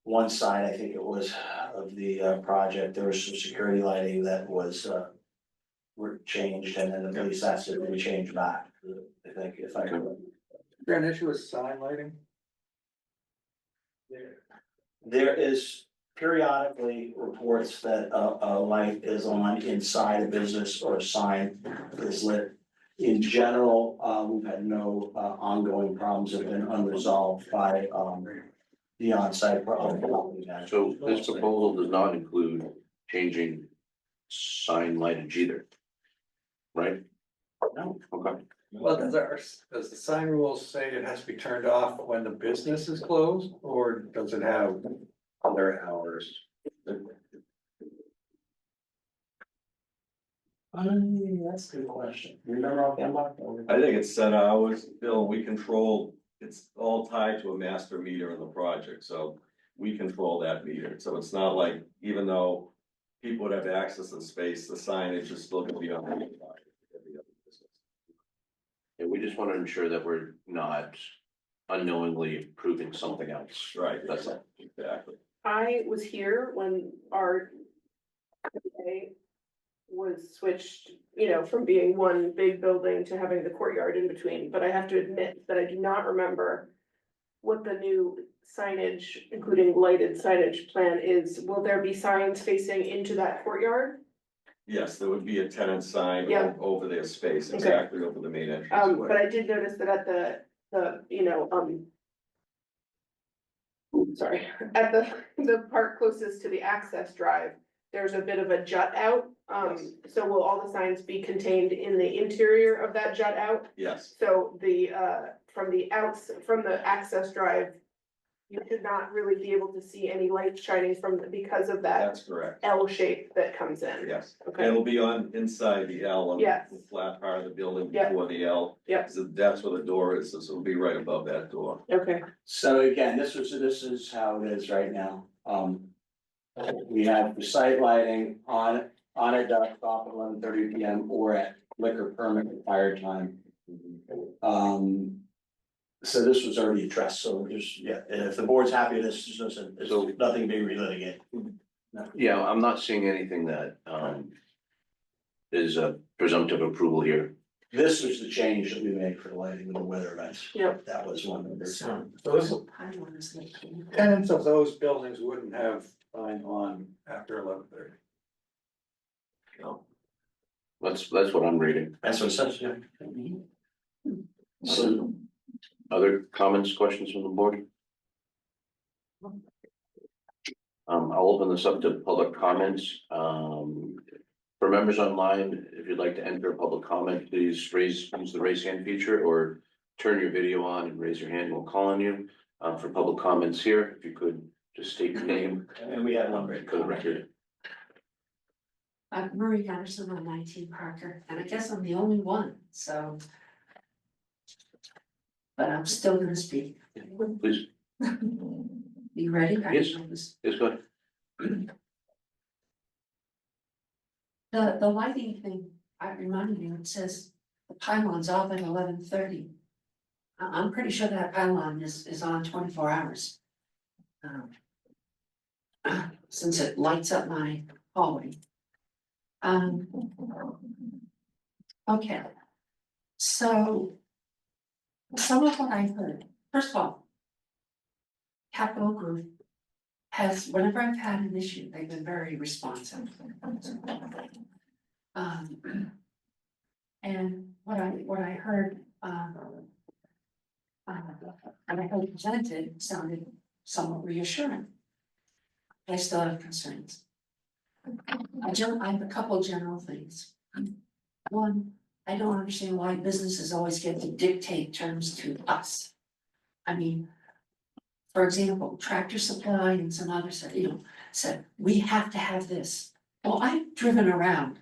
one side, I think it was, of the, project, there was some security lighting that was, were changed, and then the police asked it to be changed back, I think, if I could. Is there an issue with sign lighting? There is periodically reports that a light is on inside a business or a sign is lit. In general, we've had no ongoing problems that have been unresolved by the on-site property manager. So this proposal does not include changing sign lightage either. Right? No. Okay. Well, does the sign rules say it has to be turned off when the business is closed, or does it have other hours? That's a good question. You remember offhand, Mark? I think it's set hours, Bill, we control, it's all tied to a master meter in the project, so we control that meter, so it's not like, even though people would have access to the space, the signage is still gonna be on the every other business. Yeah, we just want to ensure that we're not unknowingly approving something else. Right, That's it. exactly. I was here when our was switched, from being one big building to having the courtyard in between, but I have to admit that I do not remember what the new signage, including lighted signage plan is. Will there be signs facing into that courtyard? Yes, there would be a tenant sign Yeah. over their space, Okay. exactly over the main entrance. But I did notice that at sorry, at the part closest to the access drive, there's a bit of a jut out. So will all the signs be contained in the interior of that jut out? Yes, So from the access drive, you should not really be able to see any light shining because of that that's correct, L shape that comes in. yes. Okay, It'll be on inside the L on Yes. the flat part of the building Yep. before the L. Yep. So that's where the door is, so it'll be right above that door. okay, So again, this is how it is right now. We have the site lighting on at dusk off at 11:30 PM or at liquor permit required time. So this was already addressed, so just, yeah, if the board's happy, this is just, it's nothing being relitigated. Yeah, I'm not seeing anything that is a presumptive approval here. This was the change that we made for the lighting with the weather events. Yep. That was one of the. So this, tenants of those buildings wouldn't have sign on after 11:30. That's what I'm reading. That's what it says, yeah. So, Other comments, questions from the board? I'll open this up to public comments. For members online, if you'd like to enter a public comment, please use the raise hand feature or turn your video on and raise your hand. We'll call on you. For public comments here, if you could just state your name and we had one right. for the record. I'm Marie Anderson on 19 Parker, and I guess I'm the only one, so. But I'm still gonna speak. Please, You ready? Yes. yes, go ahead. The lighting thing, I reminded you, it says the pylon's off at 11:30. I'm pretty sure that pylon is on 24 hours. Since it lights up my hallway. Okay. So. Some of what I heard, first of all. Capital Group has, whenever I've had an issue, they've been very responsive. And what I heard, and I heard presented sounded somewhat reassuring. I still have concerns. I have a couple general things. One, I don't understand why businesses always get to dictate terms to us. I mean, for example, Tractor Supply and some others, said, we have to have this. Well, I've driven around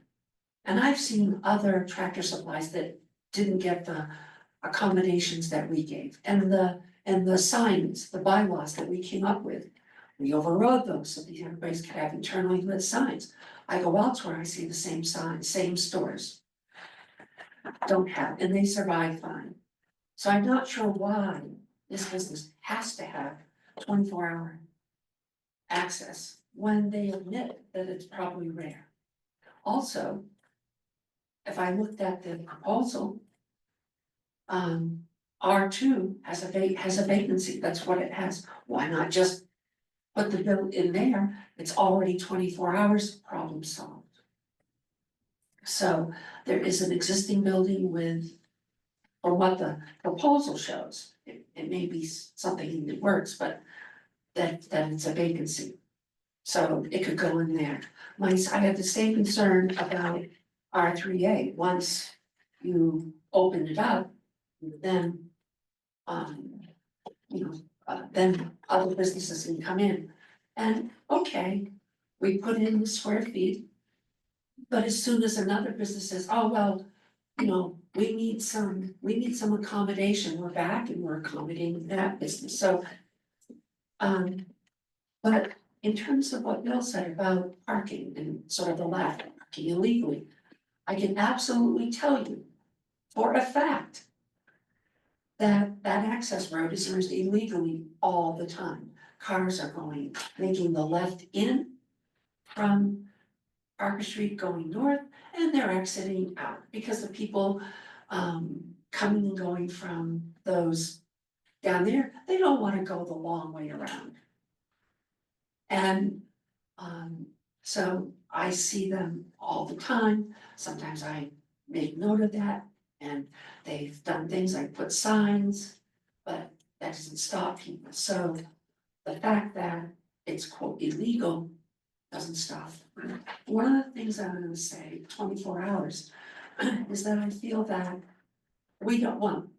and I've seen other Tractor Supplies that didn't get the accommodations that we gave. And the signs, the bylaws that we came up with, we overrode those so that everybody could have internally lit signs. I go elsewhere, I see the same signs, same stores. Don't have, and they survive fine. So I'm not sure why this business has to have 24-hour access when they admit that it's probably rare. Also, if I looked at the proposal, R2 has a vacancy, that's what it has. Why not just put the bill in there? It's already 24 hours, problem solved. So there is an existing building with, or what the proposal shows, it may be something that works, but that it's a vacancy. So it could go in there. I have the same concern about R3A. Once you open it up, then, then other businesses can come in. And okay, we put in the square feet. But as soon as another business says, oh, well, we need some accommodation, we're back and we're accommodating that business, so. But in terms of what Bill said about parking and sort of the left, parking illegally, I can absolutely tell you for a fact that that access road is used illegally all the time. Cars are making the left in from Parker Street going north, and they're exiting out because the people coming and going from those down there, they don't want to go the long way around. And so I see them all the time. Sometimes I make note of that, and they've done things like put signs, but that doesn't stop people. So the fact that it's quote illegal doesn't stop. One of the things I'm gonna say, 24 hours, is that I feel that we don't want.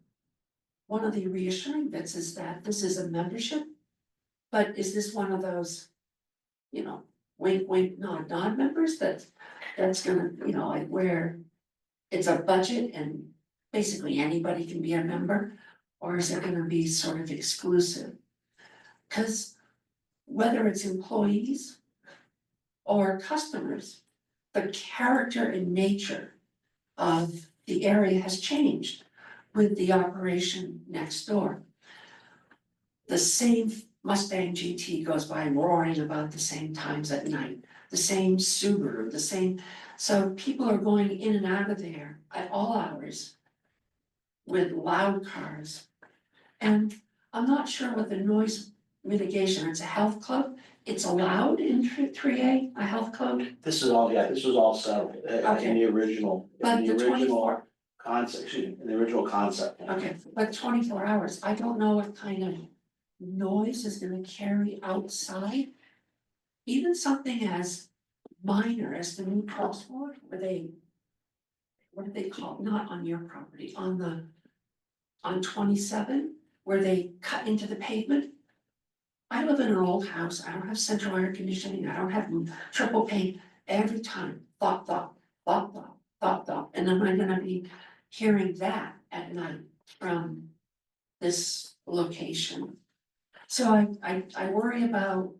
One of the reassuring bits is that this is a membership, but is this one of those, wink, wink, nod, nod members that's gonna, like where it's a budget and basically anybody can be a member, or is it gonna be sort of exclusive? Cause whether it's employees or customers, the character and nature of the area has changed with the operation next door. The same Mustang GT goes by roaring about the same times at night, the same Subaru, the same, so people are going in and out of there at all hours with loud cars. And I'm not sure what the noise mitigation, it's a health club, it's allowed in 3A, a health club? This was all settled in the original, But the 24 concept, in the original concept. Okay, but 24 hours, I don't know what kind of noise is gonna carry outside. Even something as minor as the new crosswalk, what do they call it? Not on your property, on 27, where they cut into the pavement. I live in an old house, I don't have central air conditioning, I don't have triple pane, every time, thought, and am I gonna be hearing that at night from this location? So I worry about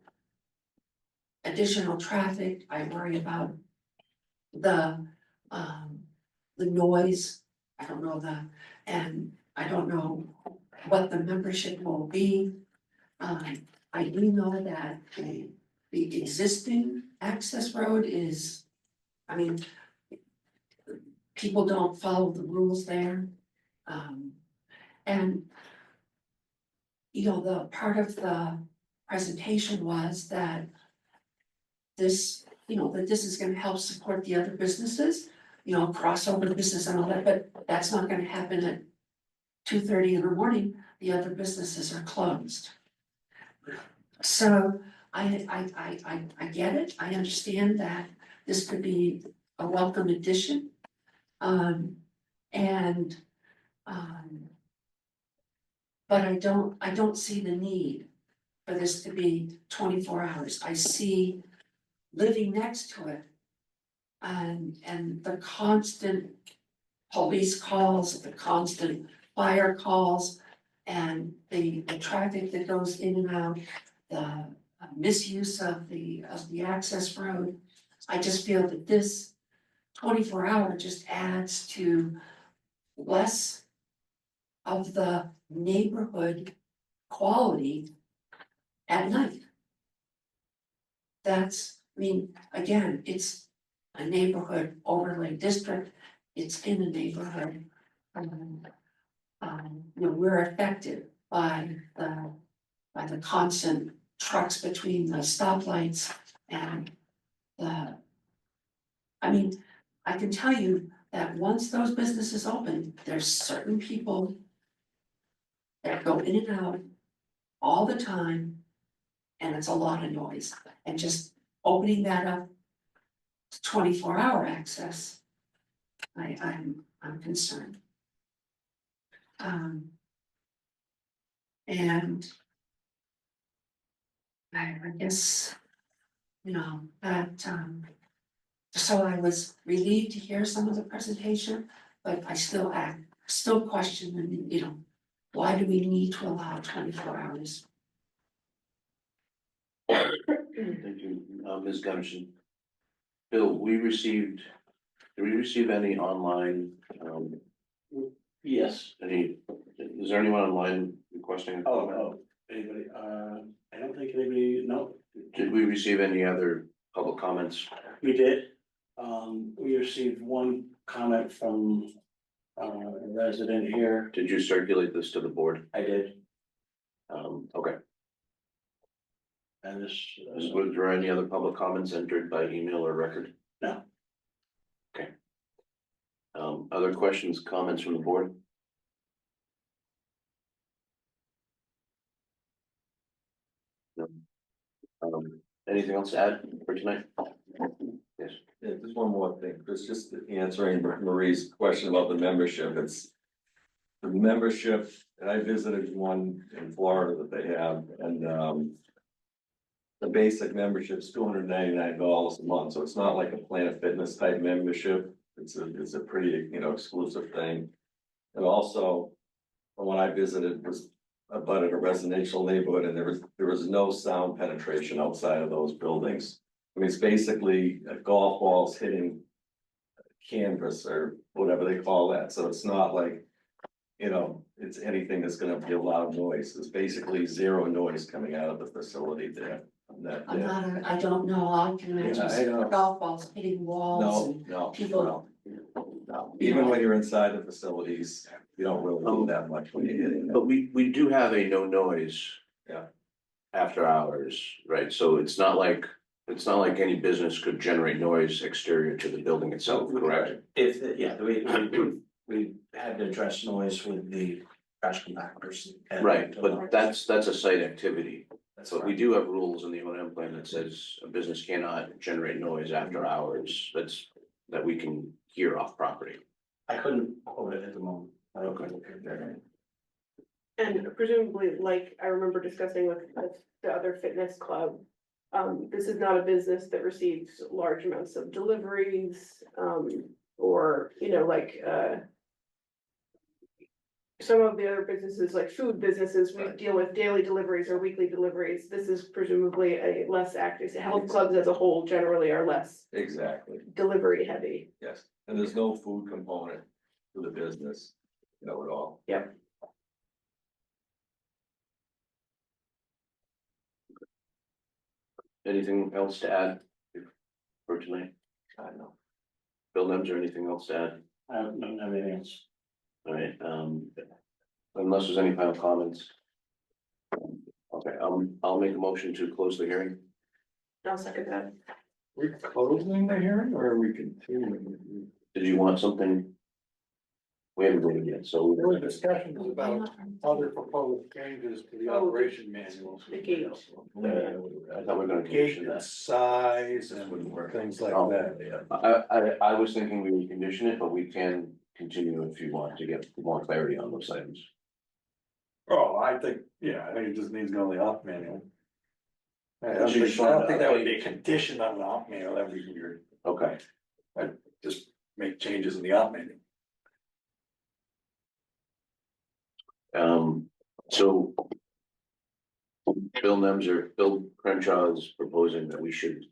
additional traffic, I worry about the noise, I don't know what the membership will be. I do know that the existing access road is, people don't follow the rules there. And the part of the presentation was that this, that this is gonna help support the other businesses, crossover business and all that, but that's not gonna happen at 2:30 in the morning, the other businesses are closed. So I get it, I understand that this could be a welcome addition. And, but I don't see the need for this to be 24 hours. I see living next to it. And the constant police calls, the constant fire calls, and the traffic that goes in and out, the misuse of the access road. I just feel that this 24-hour just adds to less of the neighborhood quality at night. That's, I mean, again, it's a neighborhood overlay district, it's in a neighborhood. You know, we're affected by the constant trucks between the stoplights and the. I mean, I can tell you that once those businesses open, there's certain people that go in and out all the time, and it's a lot of noise, and just opening that up to 24-hour access, I'm concerned. And I guess, you know, that, so I was relieved to hear some of the presentation, but I still question, and you know, why do we need to allow 24 hours? Thank you, Ms. Gunderson. Bill, did we receive any online, Yes. is there anyone online requesting? a comment? Anybody, I don't think anybody, no, Did we receive any other public comments? we did. We received one comment from a resident here. Did you circulate this to the board? I did, Okay. and this, Was there any other public comments entered by email or record? No. Okay. Other questions, comments from the board? No. Anything else to add for tonight? Yes. Yeah, just one more thing, Chris, just answering Marie's question about the membership, it's. The membership, and I visited one in Florida that they have, and the basic membership's $299 a month, so it's not like a Planet Fitness type membership. It's a pretty, you know, exclusive thing. And also, from what I visited was about a residential neighborhood, and there was no sound penetration outside of those buildings. I mean, it's basically golf balls hitting canvas or whatever they call that, so it's not like, you know, it's anything that's gonna be a loud noise. It's basically zero noise coming out of the facility there. I don't know, I can Yeah, I imagine know. golf balls hitting walls and No, people. no. Even when you're inside the facilities, you don't really do that much when you're hitting But them. we do have a no noise. Yeah. After hours, right? So it's not like any business could generate noise exterior to the building itself, correct? we had to address noise with the trash compactors. Right, but that's a site activity. That's But we do have rules in the O and M plan that says a business cannot generate noise after hours. That we can hear off property. I couldn't quote it at the moment. Okay. And presumably, like I remember discussing with the other fitness club, this is not a business that receives large amounts of deliveries, or, you know, like, some of the other businesses, like food businesses, we deal with daily deliveries or weekly deliveries. This is presumably a less active, health clubs as a whole generally are less Exactly, delivery heavy. yes. And there's no food component to the business, you know, at all. Yep. Anything else to add for tonight? I don't know. Bill Nems, or anything else to add? I don't have anything else. All right, unless there's any final comments. Okay, I'll make a motion to close the hearing. I'll second that. We're closing the hearing or are we continuing? Did you want something? We haven't voted yet, so. There were discussions about other proposed changes to the operation manuals. The gate. I thought we were gonna Gate condition and that. size and things like Oh, that. I was thinking we would condition it, but we can continue if you want to get more clarity on those items. Oh, I think it just needs to go in the op manual. I don't Should- think that would be a condition on the op manual, that'd be weird, Okay, just make changes in the op manual. so. Bill Crenshaw is proposing that we should.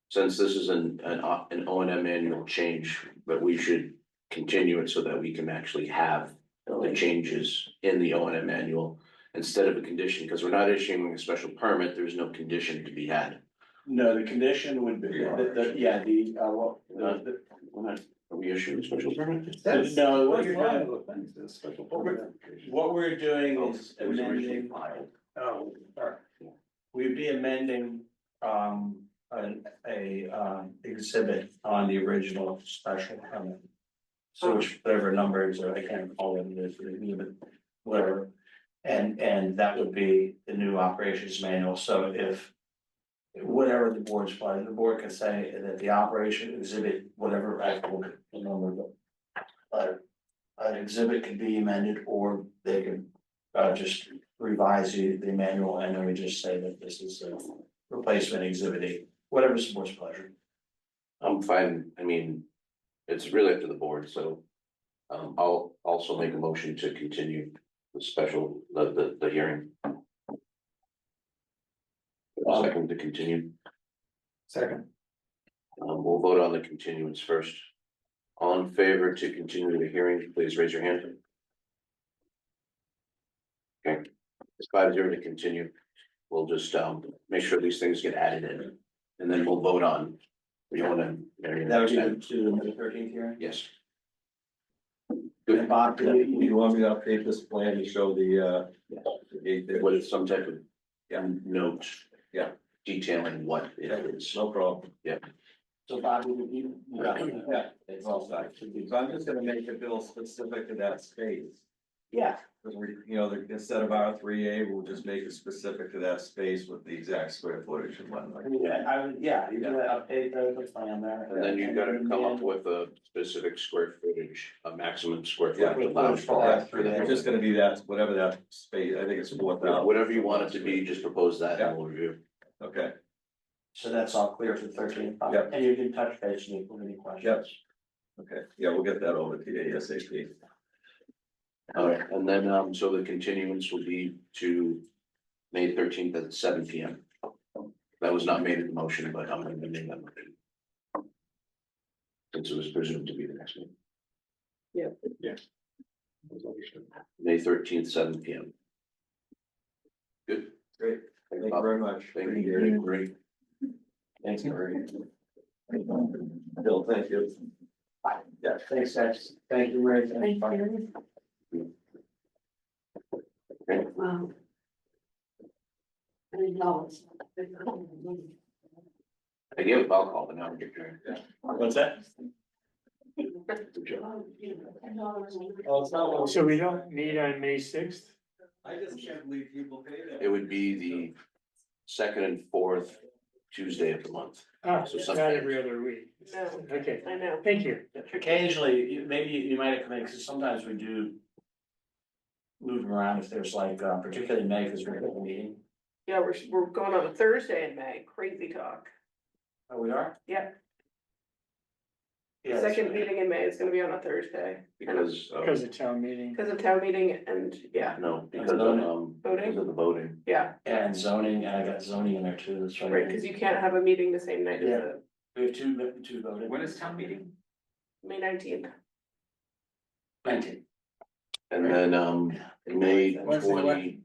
Since this is an O and M manual change, that we should continue it so that we can actually have the changes in the O and M manual. Instead of a condition, because we're not issuing a special permit, there's no condition to be had. No, the condition would be, We're not, are we issuing a special permit? no, what you're One of doing, the things is special permit application. what we're doing is It was originally amending, filed. Oh, all right. we'd be amending, exhibit on the original special permit. So which whatever numbers, or I can't call it, whatever. And that would be the new operations manual, so if. Whatever the board's pleasure, the board can say that the operation exhibit, whatever, I will get the number, but. An exhibit could be amended, or they could, just revise the manual, and then we just say that this is a replacement exhibit A, whatever's the board's pleasure. I'm fine, I mean, it's really up to the board, so. I'll also make a motion to continue the special, the hearing. Second to continue, Second, we'll vote on the continuance first. All in favor to continue the hearing, please raise your hand. Okay, it's 5-0 to continue. We'll just, make sure these things get added in, and then we'll vote on. You wanna? That would be the 13th hearing. Yes. And Bob, Do you want me to update this plan to show the gate there? With some type of Yeah. note. Yeah. Detailing what it is. No problem. so Bob, you. Yeah, it's all set. So I'm just gonna make it bill specific to that space. Yeah, Because we, instead of R3A, we'll just make it specific to that space with the exact square footage and whatnot. you can update the plan there. And then you gotta come up with a specific square footage, a maximum square Yeah. footage allowed for Yeah, that. For it's that. just gonna be that, whatever that space, I think it's 4,000. Whatever you want it to be, just propose that and we'll review. Okay, So that's all clear for the 13th. Yep. And you can touch base with me with any questions. Yep. okay, yeah, we'll get that over to you ASAP. Alright, and then, so the continuance will be to May 13th at 7 PM. That was not made in the motion, but I'm gonna make that motion. Since it was presumed to be the next meeting. Yeah. May 13th, 7 PM. Good. Great, Thank thank you very much. Thank you, Gary. Great. Thanks, Marie. Bill, thank you. Yeah, thanks, guys. Thank you, Ray. Thank you. Wow. I didn't know it's- I gave a call, but now I'm getting. What's that? Good job. Oh, it's not one. So we don't meet on May 6th? I just can't believe people pay that. It would be the second and fourth Tuesday of the month. Ah, So not something- every other week. No. Okay, I know. thank you. Occasionally, maybe you might have come in, because sometimes we do. Move them around if there's like, particularly May, because we're at a meeting. Yeah, we're going on a Thursday in May, crazy talk. Oh, we are? Yeah. Yeah. Second meeting in May is gonna be on a Thursday Because Because of town meeting. because of town meeting and, yeah, no, because of, because of the voting. yeah, And zoning, and I got zoning in there too, that's right, right. because you can't have a meeting the same night as Yeah. the We have two voted. When is town meeting? May 19th. 19. And then, May When's the election?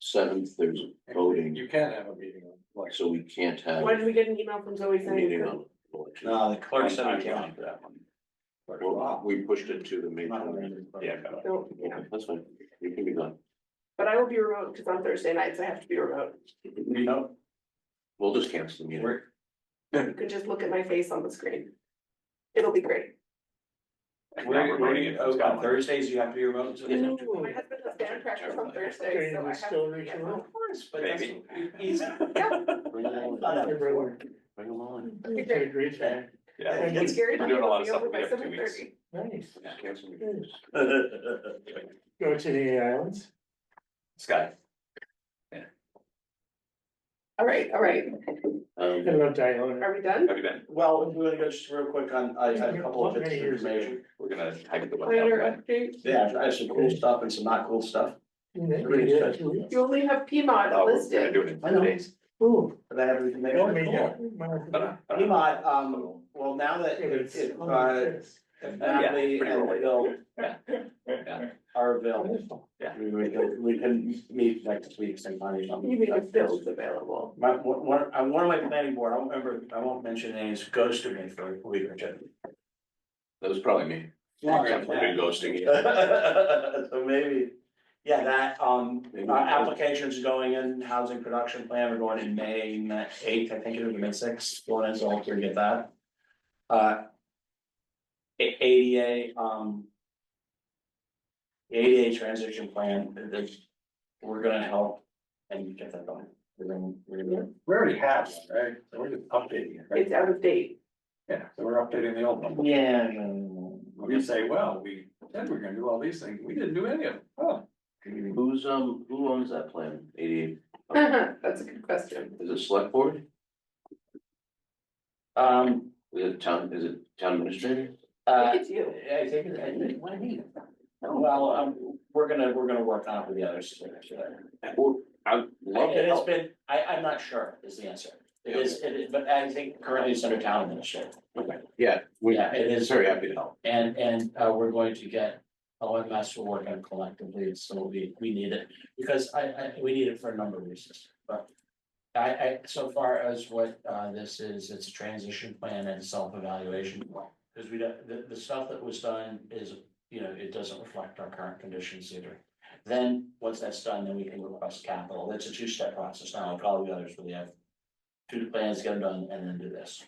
27th, there's voting, You can have a meeting on election. so we can't have Why did we get an email from Zoe a saying? meeting that- on election. No, the clerk said I'm we can't. fine for that one. Well, we pushed it to the May 20th. Yeah, No, yeah, that's fine, you can be done. but I will be remote because on Thursday nights I have to be remote. You know, We'll just cancel the meeting. You could just look at my face on the screen. It'll be great. On Thursdays, you have to be remote. My husband has band practice on Thursday, so I have to get home. Of course, but that's Maybe. easy. Bring them all in. Done that before. Bring them all in. Okay, It's great. a great time. Yeah. And It's Gary, We're doing a lot of be stuff over we by have 2 7:30. weeks. Nice. Just cancel meetings. Go to the islands. Scott, All right, I love Diona. are we done? have you been? Well, we're gonna go just real quick on, I had a couple of bits of information. We're gonna type the one. Planner down. update, Yeah, I have some cool stuff and some not cool stuff. you only have PMOD Oh, we're gonna listed. do it in I know. 2 days. Ooh. But I have everything they Oh, want. maybe, yeah. Emod, well, now that Natalie pretty and early. Bill Yeah. are available, Yeah. we can meet next week sometime or something. You mean if Bill's available? One of my planning board, I won't mention names, ghosted me for a week or two. That was probably me. Yeah. I've been ghosting you. So maybe, yeah, that, Maybe. applications going in, housing production plan, we're going in May 8th, I think it was May 6th, going in, so hopefully we get that. ADA, the ADA transition plan, we're gonna help and get that going. We're gonna. We already have, one, right? So we're just updating it, right? It's out of date. Yeah, so we're updating the old one. Yeah. We say, well, we said we're gonna do all these things, we didn't do any of them. Oh. Who owns that plan? 88, That's a good question. is it select board? Is it town administrator? I think it's you. I think, what do you mean? Well, we're gonna work on it with the others. Or, I'd love to It has help. been, I'm not sure is the answer. It is, but I think currently it's under town administrator. Yeah, we, Yeah, it is. very happy to help. And we're going to get OMS to work on collectively, so we need it, because we need it for a number of reasons, but. So far as what this is, it's a transition plan and self-evaluation. Because we don't, the stuff that was done is, it doesn't reflect our current conditions either. Then, once that's done, then we can request capital. It's a two-step process now, like all the others, where you have two plans, get them done, and then do this.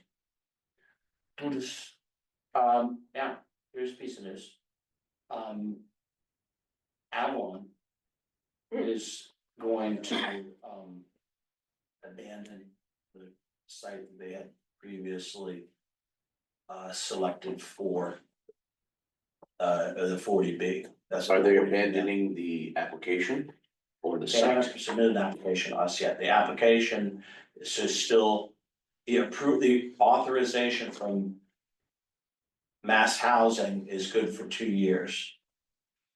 Now, here's a piece of news. Avalon is going to, abandon the site that they had previously selected for the 40B. That's Are they 40B. abandoning the application or the They haven't site? submitted an application to us yet. The application is still the authorization from Mass Housing is good for 2 years.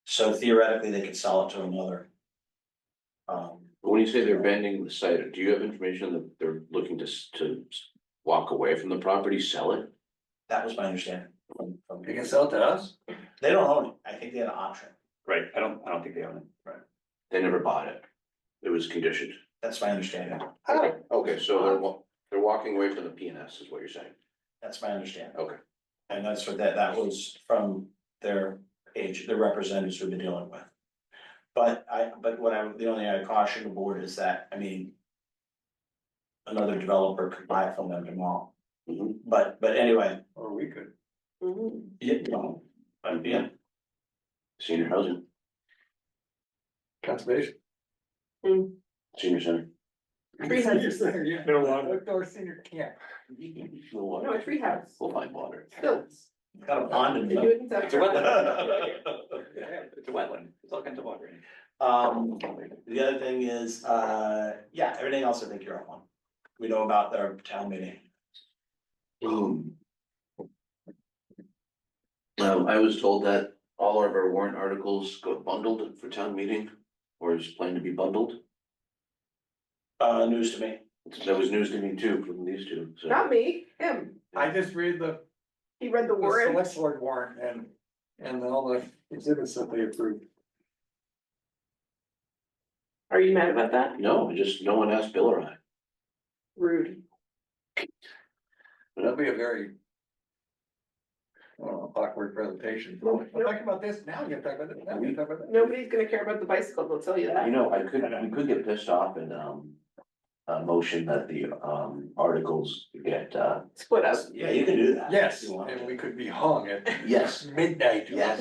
So theoretically, they could sell it to another. When you say they're abandoning the site, do you have information that they're looking to walk away from the property, sell it? That was my understanding. You can sell it to us? They don't own it. I think they had an option. Right, I don't think they own it. They never bought it. It was conditioned. That's my understanding. Okay, so they're walking away from the PNS is what you're saying. That's my understanding. Okay. And that's what that was from their representatives we've been dealing with. But the only thing I caution the board is that, I mean. Another developer could buy it from them tomorrow. Mhm. But anyway, Or we could. yeah. Senior housing, Conservation. senior center. Tree houses. Yeah. No water. Outdoor senior camp. No, a tree house. We'll find water. Stilts. Got a pond in They do there. it in South It's a Carolina. wetland. It's a wetland, it's all kinds of water in it. The other thing is, everything else I think you're up on. We know about their town meeting. I was told that all of our warrant articles go bundled for town meeting, or is planned to be bundled. News to me. That was news to me too, from these two, so. Not me, him. I just read the He read the warrant. select board warrant and all the exhibits that they approved. Are you mad about that? No, no one asked Bill or I. Rude. That'll be a very. Awkward presentation. We'll talk about this now, you talk about this now, you talk about that. Nobody's gonna care about the bicycle, they'll tell you that. We could get pissed off at a motion that the, articles get, Split up. yeah, you can do that. Yes, if you want. and we could be hung at Yes, midnight. yes.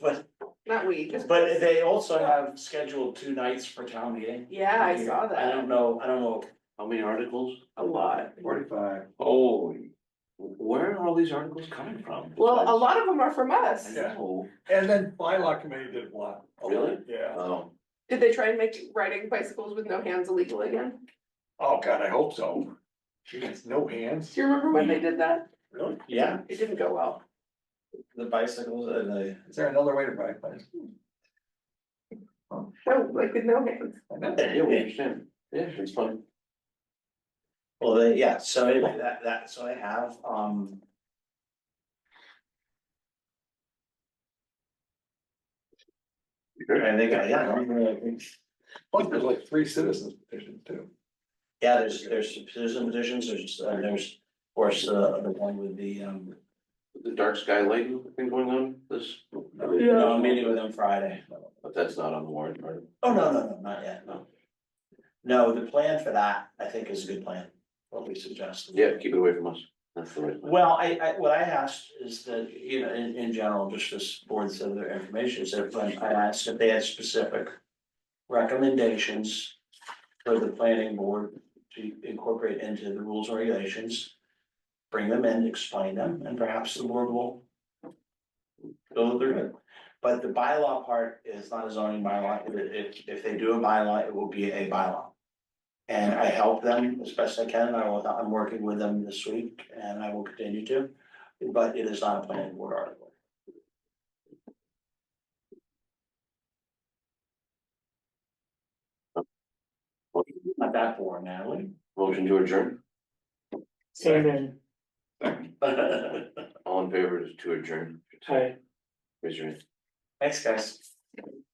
But, Not we, just. but they also have scheduled 2 nights for town meeting. Yeah, I saw I that. don't know. How many articles? A lot. 45. Holy, where are all these articles coming from? Well, a lot of them are from us. I know. And then bylaw committee did one. Really? Yeah. Oh, Did they try and make riding bicycles with no hands illegal again? Oh, God, I hope so. She gets no hands. Do you remember when they did that? really? Yeah, It didn't go well. the bicycles and the. Is there another way to ride bicycle? No, like with no hands. I know. Yeah, we understand. Yeah, it's fun. Well, they, yeah, so anyway, so I have, I think, I think. Plus, there's like 3 citizens petitions too. Yeah, there's citizen petitions, there's, of course, the one with the, The dark sky lighting thing going on this, no, I'm meeting with them Friday. but that's not on the warrant, right? Oh, no, not yet, no. No, the plan for that, I think is a good plan, what we suggested. Yeah, keep it away from us. That's the right. plan. Well, what I asked is that, you know, in general, just this board said their information, is that when I asked if they had specific recommendations for the planning board to incorporate into the rules and regulations, bring them in, explain them, and perhaps the board will go through it. But the bylaw part is not a zoning bylaw. If they do a bylaw, it will be a bylaw. And I help them as best I can. I'm working with them this week and I will continue to, but it is not a planning board article. Not that for Natalie. Motion to adjourn. Amen. All in favor is to adjourn. Hi. Raise your hand. Thanks, guys.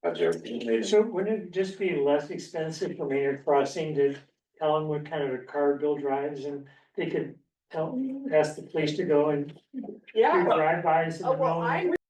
That's everything. So wouldn't it just be less expensive for Maynard Crossing to tell them what kind of a car Bill drives and they could ask the police to go and do Yeah. drive-bys in Oh, the well, middle of the I